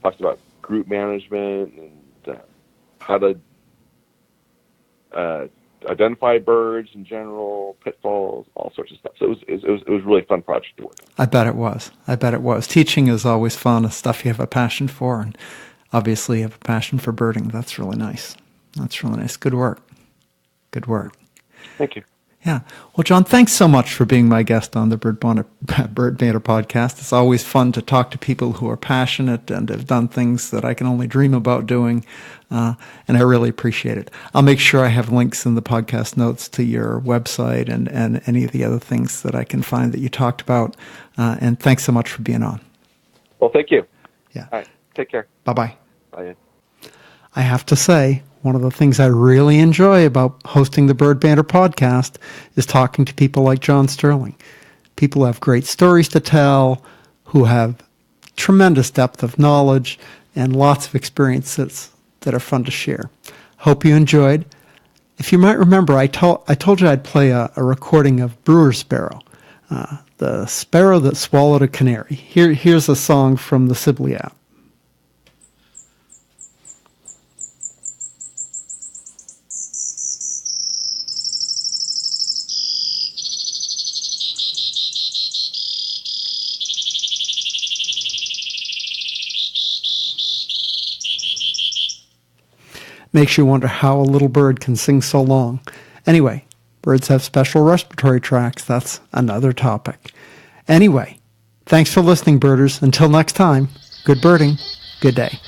Speaker 2: Talks about group management and how to identify birds in general, pitfalls, all sorts of stuff. So it was a really fun project to work on.
Speaker 1: I bet it was. Teaching is always fun. It's stuff you have a passion for, and obviously you have a passion for birding. That's really nice. Good work.
Speaker 2: Thank you.
Speaker 1: Yeah. Well, John, thanks so much for being my guest on the Bird Banter podcast. It's always fun to talk to people who are passionate and have done things that I can only dream about doing, and I really appreciate it. I'll make sure I have links in the podcast notes to your website and any of the other things that I can find that you talked about, and thanks so much for being on.
Speaker 2: Well, thank you.
Speaker 1: Yeah.
Speaker 2: All right. Take care.
Speaker 1: Bye-bye.
Speaker 2: Bye.
Speaker 1: I have to say, one of the things I really enjoy about hosting the Bird Banter podcast is talking to people like John Sterling. People who have great stories to tell, who have tremendous depth of knowledge, and lots of experiences that are fun to share. Hope you enjoyed. If you might remember, I told you I'd play a recording of Brewer Sparrow, the sparrow that swallowed a canary. Here's a song from the Sibley app. Makes you wonder how a little bird can sing so long. Anyway, birds have special respiratory tracts. That's another topic. Anyway, thanks for listening, birders. Until next time, good birding, good day.